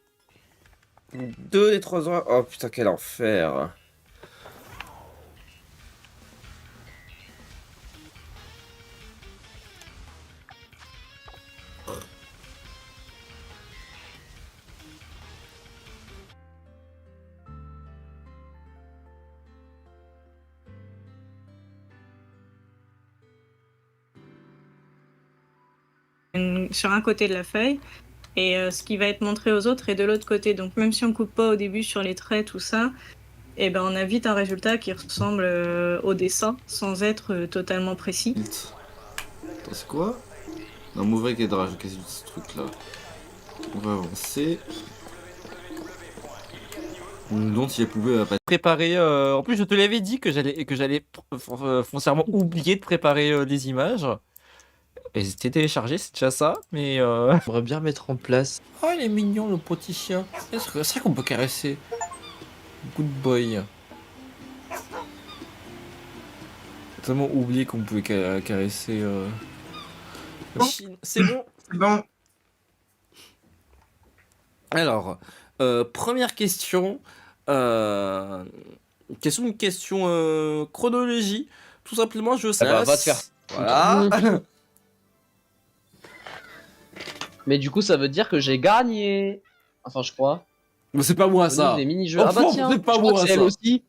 2 des 3 heures. Oh putain, quel enfer. Sur un côté de la feuille et ce qui va être montré aux autres est de l'autre côté. Donc même si on coupe pas au début sur les traits, tout ça, et ben on a vite un résultat qui ressemble au dessin sans être totalement précis. Attends, c'est quoi? Un mauvais cadrage, qu'est-ce que c'est ce truc là? On va avancer. Dont il pouvait pas préparer. En plus, je te l'avais dit que j'allais foncièrement oublier de préparer des images. Elles étaient téléchargées, c'est déjà ça, mais J'aimerais bien mettre en place. Oh, il est mignon le petit chien. C'est vrai qu'on peut caresser. Good boy. J'ai tellement oublié qu'on pouvait caresser. C'est bon. C'est bon. Alors, première question. Question chronologie. Tout simplement, je sais. bah, va te faire. Voilà. Mais du coup, ça veut dire que j'ai gagné. Enfin, je crois. Mais c'est pas moi ça. Des mini-jeux. Oh, Ah bah tiens, c'est pas je crois moi que c'est elle ça. aussi.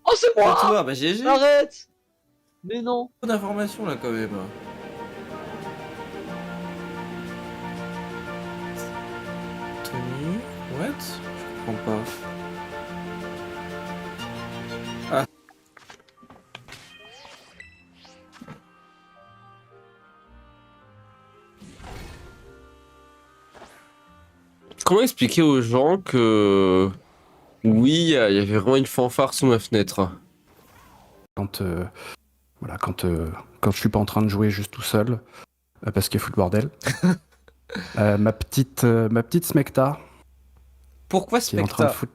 Oh, c'est moi. Toi, bah GG. Arrête. Mais non. Bonne information là quand même. Tenue. What? Je comprends pas. Ah. Comment expliquer aux gens que oui, il y avait vraiment une fanfare sous ma fenêtre? Quand je suis pas en train de jouer juste tout seul, parce qu'il fout le bordel. Ma petite Smecta. Pourquoi qui est en train de Smecta? foutre-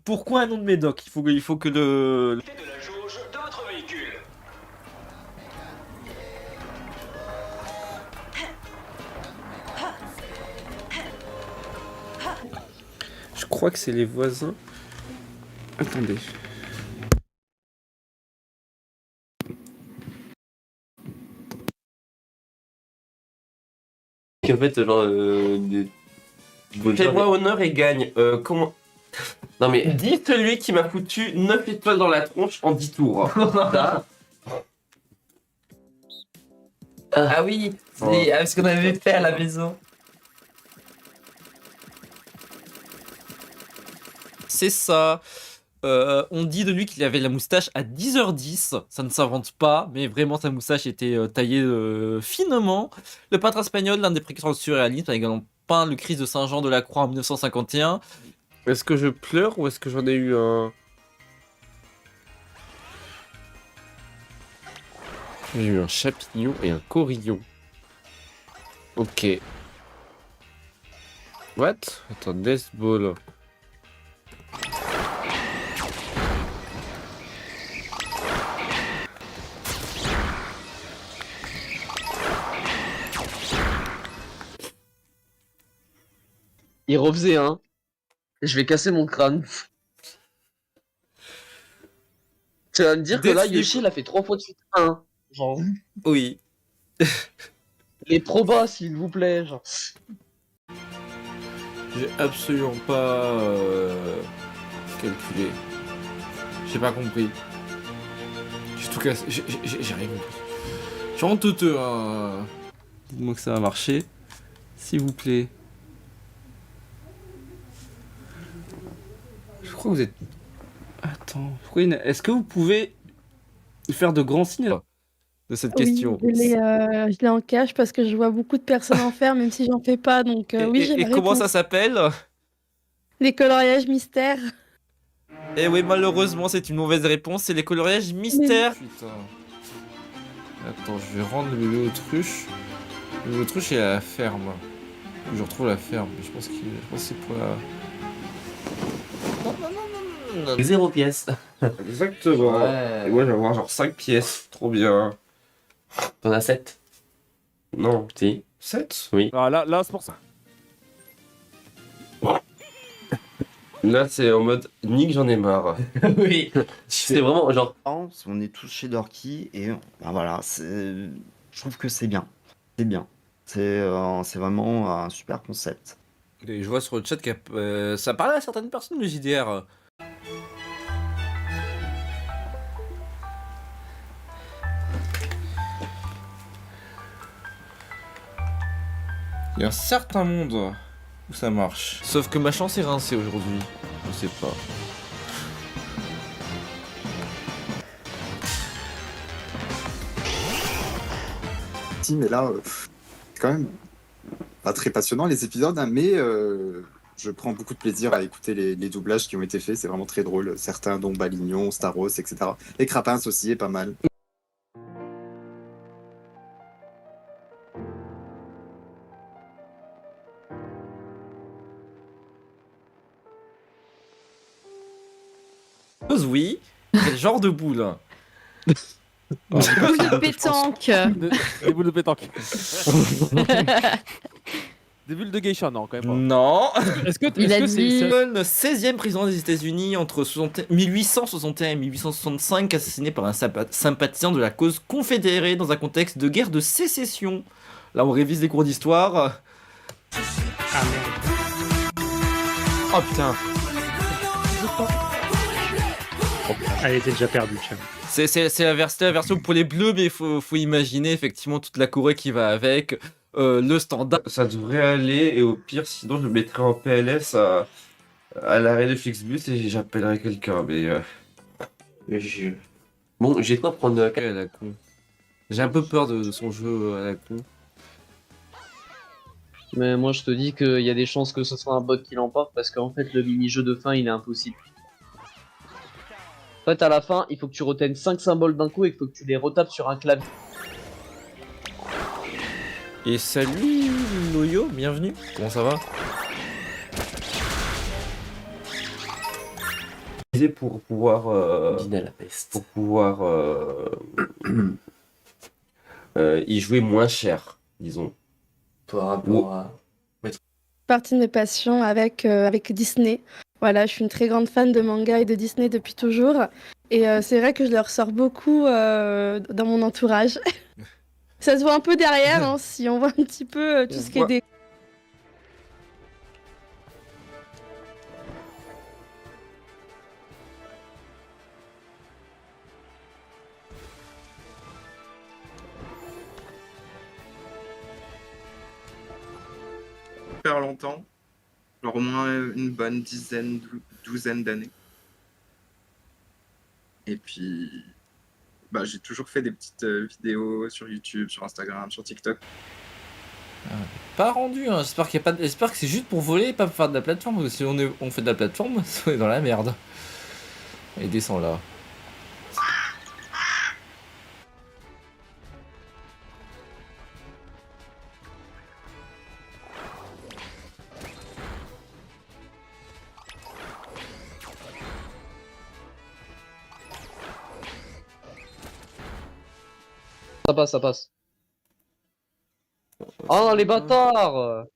Pourquoi un nom de médoc? Il faut que le. Je crois que c'est les voisins. Attendez. En fait, genre. Fais-moi honneur et gagne. Comment. Non mais, dis celui qui m'a foutu 9 étoiles dans la tronche en 10 tours. Ça. Ah oui, c'est ce qu'on avait fait à la maison. C'est ça. On dit de lui qu'il avait la moustache à 10h10. Ça ne s'invente pas, mais vraiment sa moustache était taillée finement. Le peintre espagnol, l'un des précurseurs du surréalisme, a également peint le Christ de Saint-Jean de la Croix en 1951. Est-ce que je pleure ou est-ce que j'en ai eu un... J'ai eu un champignon et un corillon. Ok. What? Attends, Death Ball. Il refaisait un. Je vais casser mon crâne. Tu vas me dire que là, Deathloop. Yoshi, il a fait 3 fois de suite 1. Genre. Oui. Les probas, s'il vous plaît. Genre. J'ai absolument pas calculé. J'ai pas compris. J'ai tout cassé. J'ai rien compris. Je suis honteux, hein. Dites-moi que ça va marcher. S'il vous plaît. Je crois que vous êtes... Attends. Est-ce que vous pouvez faire de grands signes de cette question? Oui, je l'ai en cache parce que je vois beaucoup de personnes en faire, même si j'en fais pas. Donc oui, j'ai Et la comment réponse. ça s'appelle? Les coloriages mystères. Eh oui, malheureusement, c'est une mauvaise réponse. C'est les coloriages mystères. Putain. Attends, je vais rendre le bébé autruche. Le bébé autruche est à la ferme. Je retrouve la ferme. Je pense que c'est pour la. Non. 0 pièce. Exactement. Ouais. Et moi, je vais avoir genre 5 pièces. Trop bien. T'en as 7. Non. Si. 7? Oui. Ah, là c'est pour ça. Là, c'est en mode Nick, j'en ai marre. Oui. C'est vraiment genre. On est tous chez Dorky et ben voilà, je trouve que c'est bien. C'est bien. C'est vraiment un super concept. Et je vois sur le chat que ça parlait à certaines personnes de JDR. Il y a un certain monde où ça marche. Sauf que ma chance est rincée aujourd'hui. Je sais pas. Si, mais là, c'est quand même pas très passionnant les épisodes, hein, mais je prends beaucoup de plaisir à écouter les doublages qui ont été faits. C'est vraiment très drôle. Certains, dont Balignon, Staros, etc. Les Crapins aussi est pas mal. Oui, quel genre de boule? Boule de pétanque. Des boules de pétanque. Des bulles de geisha, non, quand même pas. Non. Est-ce que Il a dit- Le 16e président des États-Unis entre 1861 et 1865, assassiné par un sympathisant de la cause confédérée dans un contexte de guerre de sécession. Là, on révise les cours d'histoire. Ah merde. Oh putain. Elle était déjà perdue, tiens. C'est la version pour les bleus, mais il faut imaginer effectivement toute la Corée qui va avec, le standard. Ça devrait aller, et au pire, sinon, je le mettrai en PLS à l'arrêt de Flixbus et j'appellerai quelqu'un, mais. Bon, j'ai quoi prendre À la con. J'ai un peu peur de son jeu à la con. Mais moi je te dis qu'il y a des chances que ce soit un bot qui l'emporte parce qu'en fait le mini-jeu de fin il est impossible. En fait à la fin il faut que tu retiennes 5 symboles d'un coup et qu'il faut que tu les retapes sur un clavier. Et salut Loyo, bienvenue. Comment ça va? Pour pouvoir. Dîner à la peste. Pour pouvoir. Y jouer moins cher, disons. Par rapport à. Partie de mes passions avec Disney. Voilà, je suis une très grande fan de manga et de Disney depuis toujours. Et c'est vrai que je le ressors beaucoup dans mon entourage. Ça se voit un peu derrière, hein, si on voit un petit peu tout ce qui est des... Super longtemps, genre au moins une bonne douzaine d'années. Et puis, bah, j'ai toujours fait des petites vidéos sur YouTube, sur Instagram, sur TikTok. Pas rendu, hein. J'espère que c'est juste pour voler et pas pour faire de la plateforme. Parce que si on fait de la plateforme, on est dans la merde. Et descend là. Ça passe, ça passe. Oh les bâtards!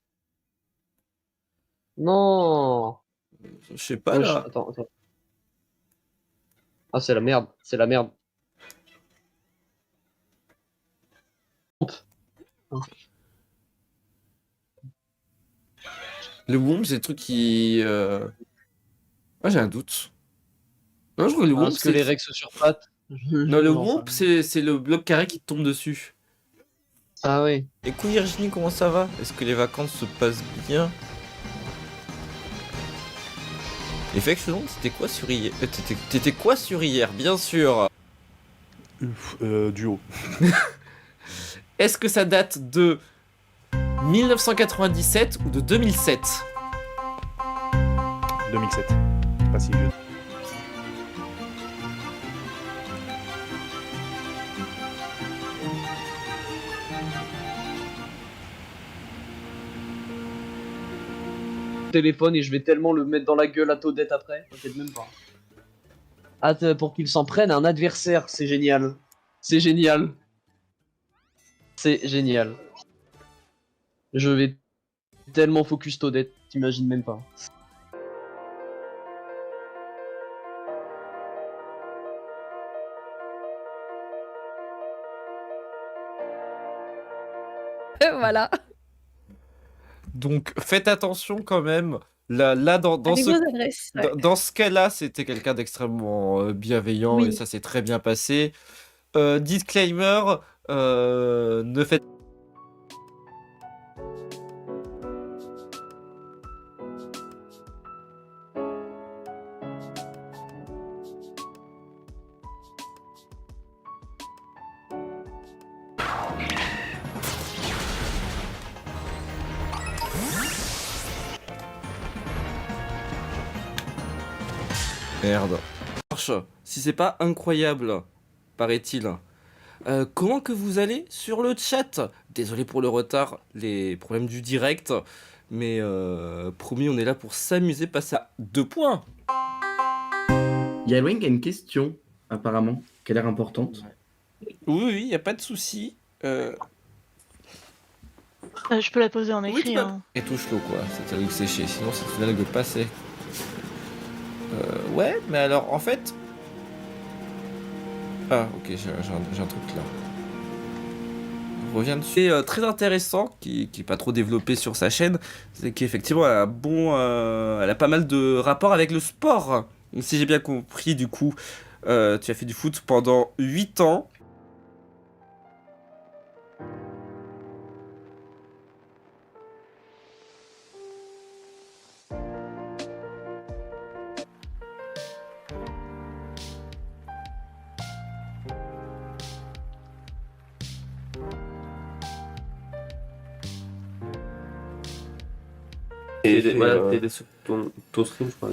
Non! Je sais pas là. Attends. Ah c'est la merde, c'est la merde. Le Womp, c'est le truc qui. Moi j'ai un doute. Non, je crois que le Womp, Parce que les Rex sur pattes. Non, le Womp, c'est le bloc carré qui te tombe dessus. Ah oui. Et coucou Virginie, comment ça va? Est-ce que les vacances se passent bien? Effectivement, c'était quoi sur hier? T'étais quoi sur hier? Bien sûr. Duo. Est-ce que ça date de 1997 ou de 2007? 2007. Pas si vieux. Téléphone et je vais tellement le mettre dans la gueule à Toadette après, peut-être même pas. Hâte pour qu'il s'en prenne à un adversaire, c'est génial. C'est génial. C'est génial. Je vais tellement focus Toadette, t'imagines même pas. Voilà. Donc faites attention quand même. Là, dans Avec ce, vos adresses, ouais. dans ce cas-là, c'était quelqu'un d'extrêmement bienveillant Oui. et ça s'est très bien passé. Disclaimer, ne faites Merde. Si c'est pas incroyable, paraît-il. Comment que vous allez sur le chat? Désolé pour le retard, les problèmes du direct, mais promis, on est là pour s'amuser, passer à 2 points. Il y a Elwing qui a une question, apparemment, qui a l'air importante. Oui, y a pas de souci. Je peux la poser en Oui, écrit. tu peux. Hein. Et touche-le quoi, c'est algue séché, sinon c'est une algue passée. Ouais, mais alors en fait. Ah, ok, j'ai un truc là. Je reviens dessus. C'est très intéressant, qui est pas trop développé sur sa chaîne, c'est qu'effectivement elle a elle a pas mal de rapports avec le sport. Si j'ai bien compris, du coup, tu as fait du foot pendant 8 ans. Et voilà, t'es sur ton stream, je crois.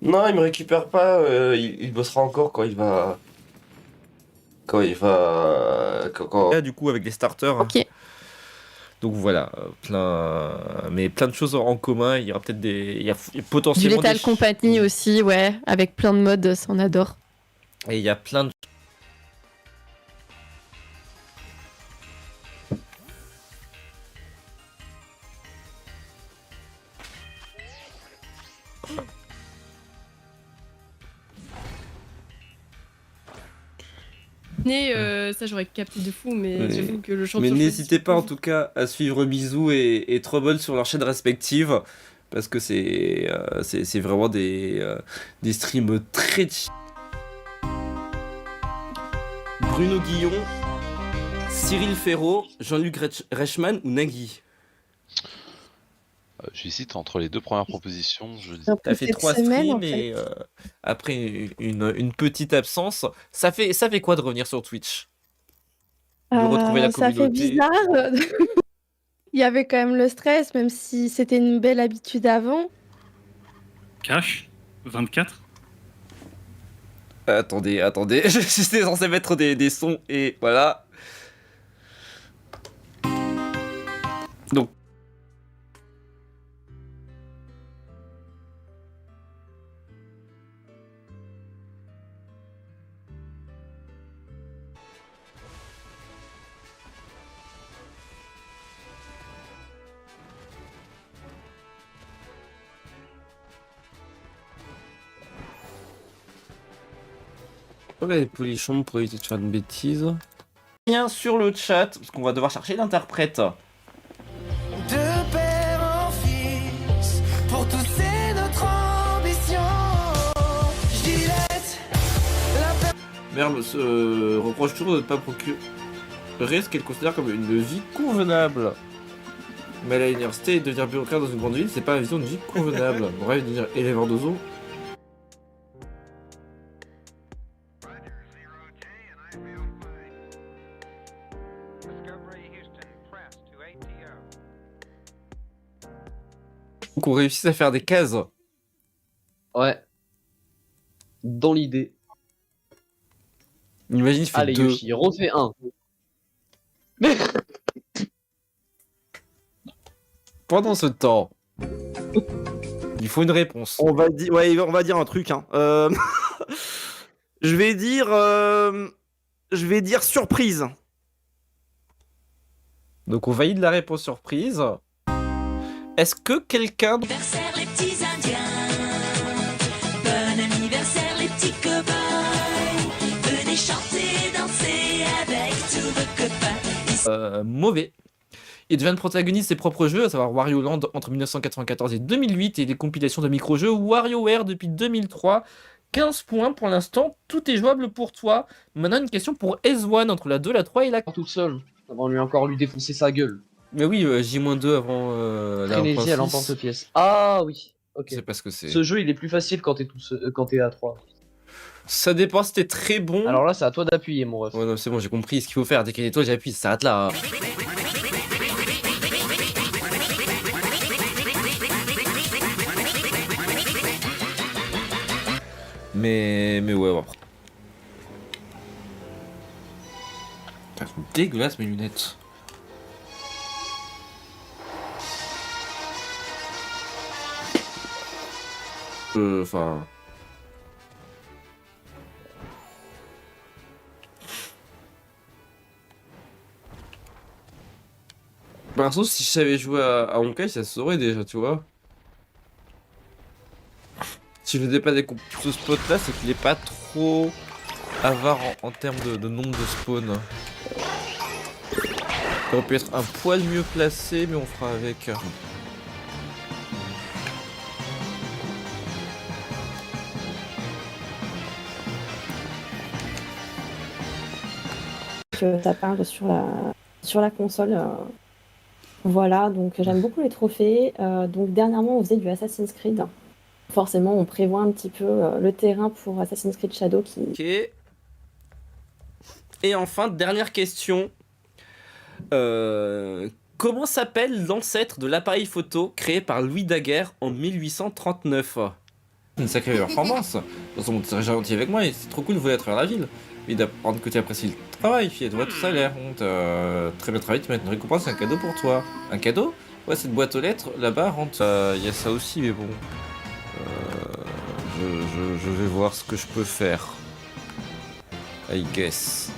Non, il me récupère pas. Il bossera encore quand il va. Là, du coup, avec les starters. Ok. Donc voilà, plein de choses en commun. Il y aura peut-être il y a Du potentiellement Lethal Company aussi, ouais, avec plein de modes, ça on adore. Et il y a plein de. Ça j'aurais capté de fou, mais Ouais. j'avoue que le Mais n'hésitez pas en tout cas à suivre Bisou et Trouble sur leurs chaînes respectives. Parce que c'est vraiment des streams très chill. Bruno Guillon, Cyril Ferraud, Jean-Luc Reichmann ou Nagui? J'hésite entre les deux premières propositions. T'as fait 3 streams et après une petite absence. Ça fait quoi de revenir sur Twitch? De retrouver la Ça fait communauté? bizarre. Il y avait quand même le stress, même si c'était une belle habitude avant. Cash 24. Attendez, j'étais censé mettre des sons et voilà. Donc. Ouais, Polichon pour éviter de faire une bêtise. Bien sur le chat, parce qu'on va devoir chercher l'interprète. De père en fils, pour tousser notre ambition. Gillette, Merle se reproche toujours de ne pas procurer ce qu'elle considère comme une vie convenable. Mais aller à l'université et devenir bureaucrate dans une grande ville, c'est pas la vision d'une vie convenable. Bref, devenir éleveur de zoo. Qu'on réussisse à faire des cases Ouais. Dans l'idée. Imagine, il fait Allez, 2. Yoshi, refais 1. Pendant ce temps, il faut une réponse. On va dire, ouais, on va dire un truc. Hein. Je vais dire surprise. Donc on valide la réponse surprise. Est-ce que quelqu'un... Anniversaire les petits indiens. Bon anniversaire les petits cow-boys. Venez chanter, danser avec tous vos copains. Mauvais. Il devient le protagoniste de ses propres jeux, à savoir Wario Land entre 1994 et 2008 et des compilations de micro-jeux WarioWare depuis 2003. 15 points pour l'instant, tout est jouable pour toi. Maintenant une question pour S1 entre la 2, la 3 et la 4. Tout seul, avant lui encore lui défoncer sa gueule. Mais oui, J-2 avant la Frénésie à l'emporte-pièce. Ah oui, ok. C'est parce que c'est... Ce jeu il est plus facile quand t'es quand t'es à 3. Ça dépend si t'es très bon. Alors là c'est à toi d'appuyer mon ref. Ouais non c'est bon, j'ai compris ce qu'il faut faire. Dès qu'il y a une étoile, j'appuie, ça s'arrête là. Mais ouais, après. Elles sont dégueulasses mes lunettes. Enfin... Perso, si je savais jouer à Honkai, ça se saurait déjà, tu vois. Si je faisais pas ce spot là, c'est qu'il est pas trop avare en termes de nombre de spawns. Ça aurait pu être un poil mieux placé, mais on fera avec. Que ça parle sur la console. Voilà, donc j'aime beaucoup les trophées. Donc dernièrement, on faisait du Assassin's Creed. Forcément, on prévoit un petit peu le terrain pour Assassin's Creed Shadow qui... Ok. Et enfin, dernière question. Comment s'appelle l'ancêtre de l'appareil photo créé par Louis Daguerre en 1839 ? Une sacrée performance. De toute façon, tu serais gentil avec moi et c'est trop cool de voler à travers la ville. Mais d'apprendre que tu apprécies le travail, fille. Tu vois, tout ça a l'air. Très bien travaillé, tu mets une récompense, c'est un cadeau pour toi. Un cadeau ? Ouais, cette boîte aux lettres, là-bas, rentre. Il y a ça aussi, mais bon. Je vais voir ce que je peux faire. I guess.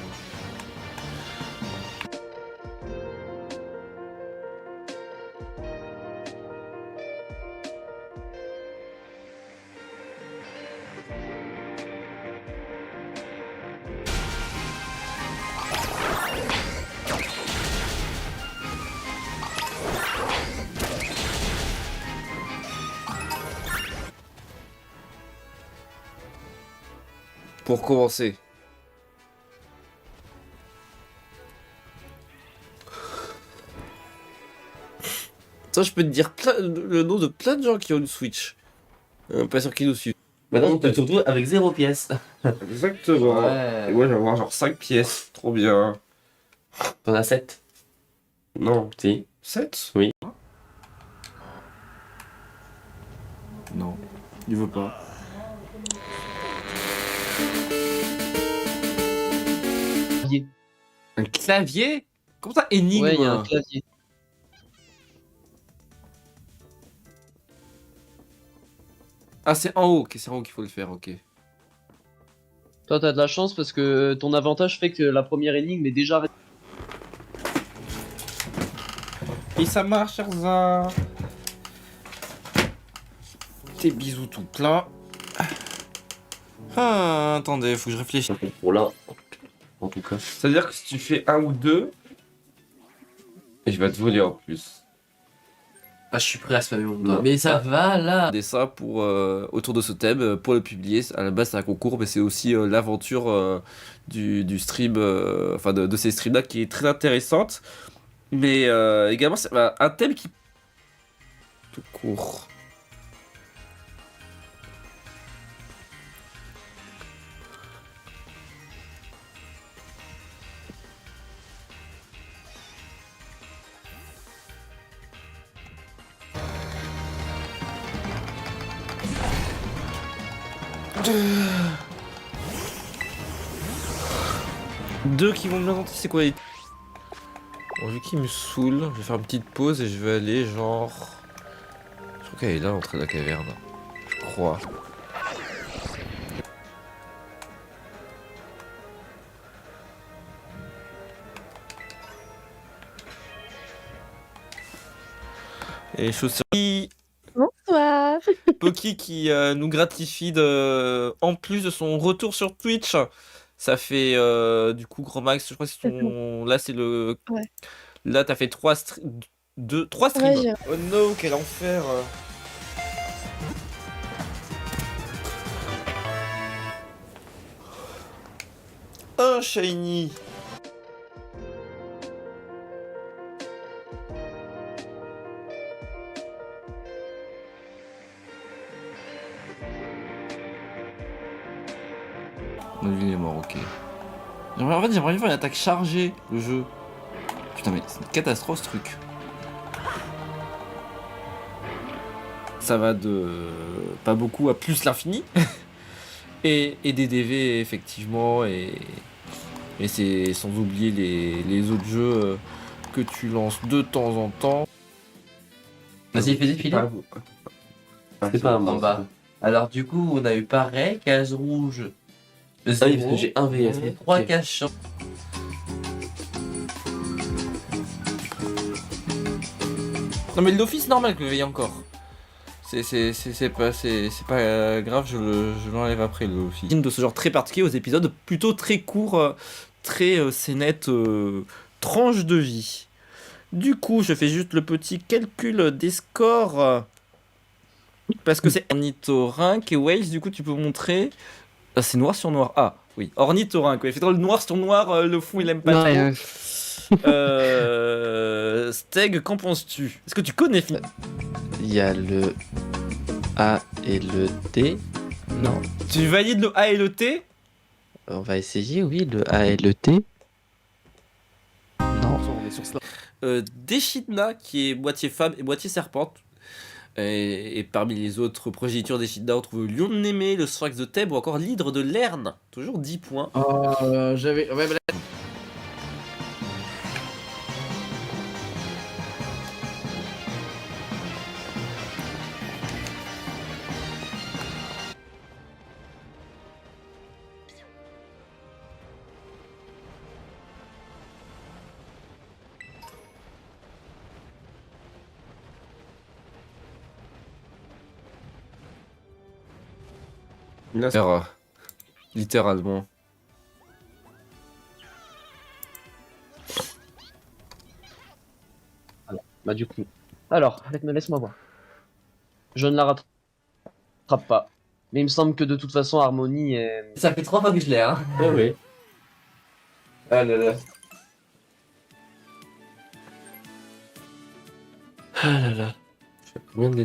Pour commencer. Ça, je peux te dire le nom de plein de gens qui ont une Switch. Pas sûr qu'ils nous suivent. Maintenant, on peut surtout avec 0 pièces. Exactement. Ouais. Et moi, je vais avoir genre 5 pièces. Trop bien. T'en as 7? Non. Si. 7? Oui. Non. Il veut pas. Un clavier? Comment ça, énigme? Ouais, il y a un clavier. Ah, c'est en haut, ok, c'est en haut qu'il faut le faire, ok. Toi t'as de la chance parce que ton avantage fait que la première énigme est déjà... Et ça marche, Erza. Tes bisous tout plein. Ah, attendez, faut que je réfléchisse. Pour là, en tout cas. C'est-à-dire que si tu fais un ou deux, et je vais te voler en plus. Ah, je suis prêt à spammer mon doigt. Mais ça va là. Et ça pour autour de ce thème pour le publier. À la base c'est un concours, mais c'est aussi l'aventure du stream, enfin de ces streams là qui est très intéressante. Mais également c'est un thème qui tout court. Deux qui vont bien tenter, c'est quoi Bon, vu qu'il me saoule, je vais faire une petite pause et je vais aller genre... Je crois qu'elle est là, l'entrée de la caverne. Je crois. Et chaussures. Bonsoir. Poki qui nous gratifie en plus de son retour sur Twitch. Ça fait du coup Grand Max, je crois que c'est ton... Là c'est le... Ouais. Là t'as fait 3 streams. Ouais, Oh no, quel enfer. Un shiny. Il est mort, ok. En fait, j'aimerais bien faire une attaque chargée, le jeu. Putain, mais c'est une catastrophe ce truc. Ça va de pas beaucoup à plus l'infini. et des DV, effectivement. Et c'est sans oublier les autres jeux que tu lances de temps en temps. Vas-y, fais défiler. C'est pas un En bas. Alors, du coup, on a eu pareil, case rouge. Ah oui, parce que j'ai un VF. 3 Ok. cases champ. Non mais l'office normal que je veille encore. C'est pas grave, je l'enlève après l'office. De ce genre très particulier aux épisodes plutôt très courts, très scénettes, tranche de vie. Du coup, je fais juste le petit calcul des scores. Parce que c'est ornithorynque et Waze, du coup tu peux montrer... Ah, c'est noir sur noir. Ah oui, ornithorynque. Il fait trop le noir sur noir, le fond il aime pas Non, trop. Steg, qu'en penses-tu? Est-ce que tu connais Il y a le A et le T. Non. Tu valides le A et le T? On va essayer, oui, le A et le T. Non. On est sur cela. Deshidna, qui est moitié femme et moitié serpente. Et parmi les autres progénitures d'Echidna, on trouve Lion de Némée, le Sphinx de Thèbes ou encore l'Hydre de Lerne. Toujours 10 points. J'avais. Ouais, voilà. Littéralement. Bah du coup. Alors, laisse-moi voir. Je ne la rattrape pas. Mais il me semble que de toute façon, Harmonie est... Ça fait 3 fois que je l'ai, hein. Ah oui. Ah là là. Ah là là. Je fais combien de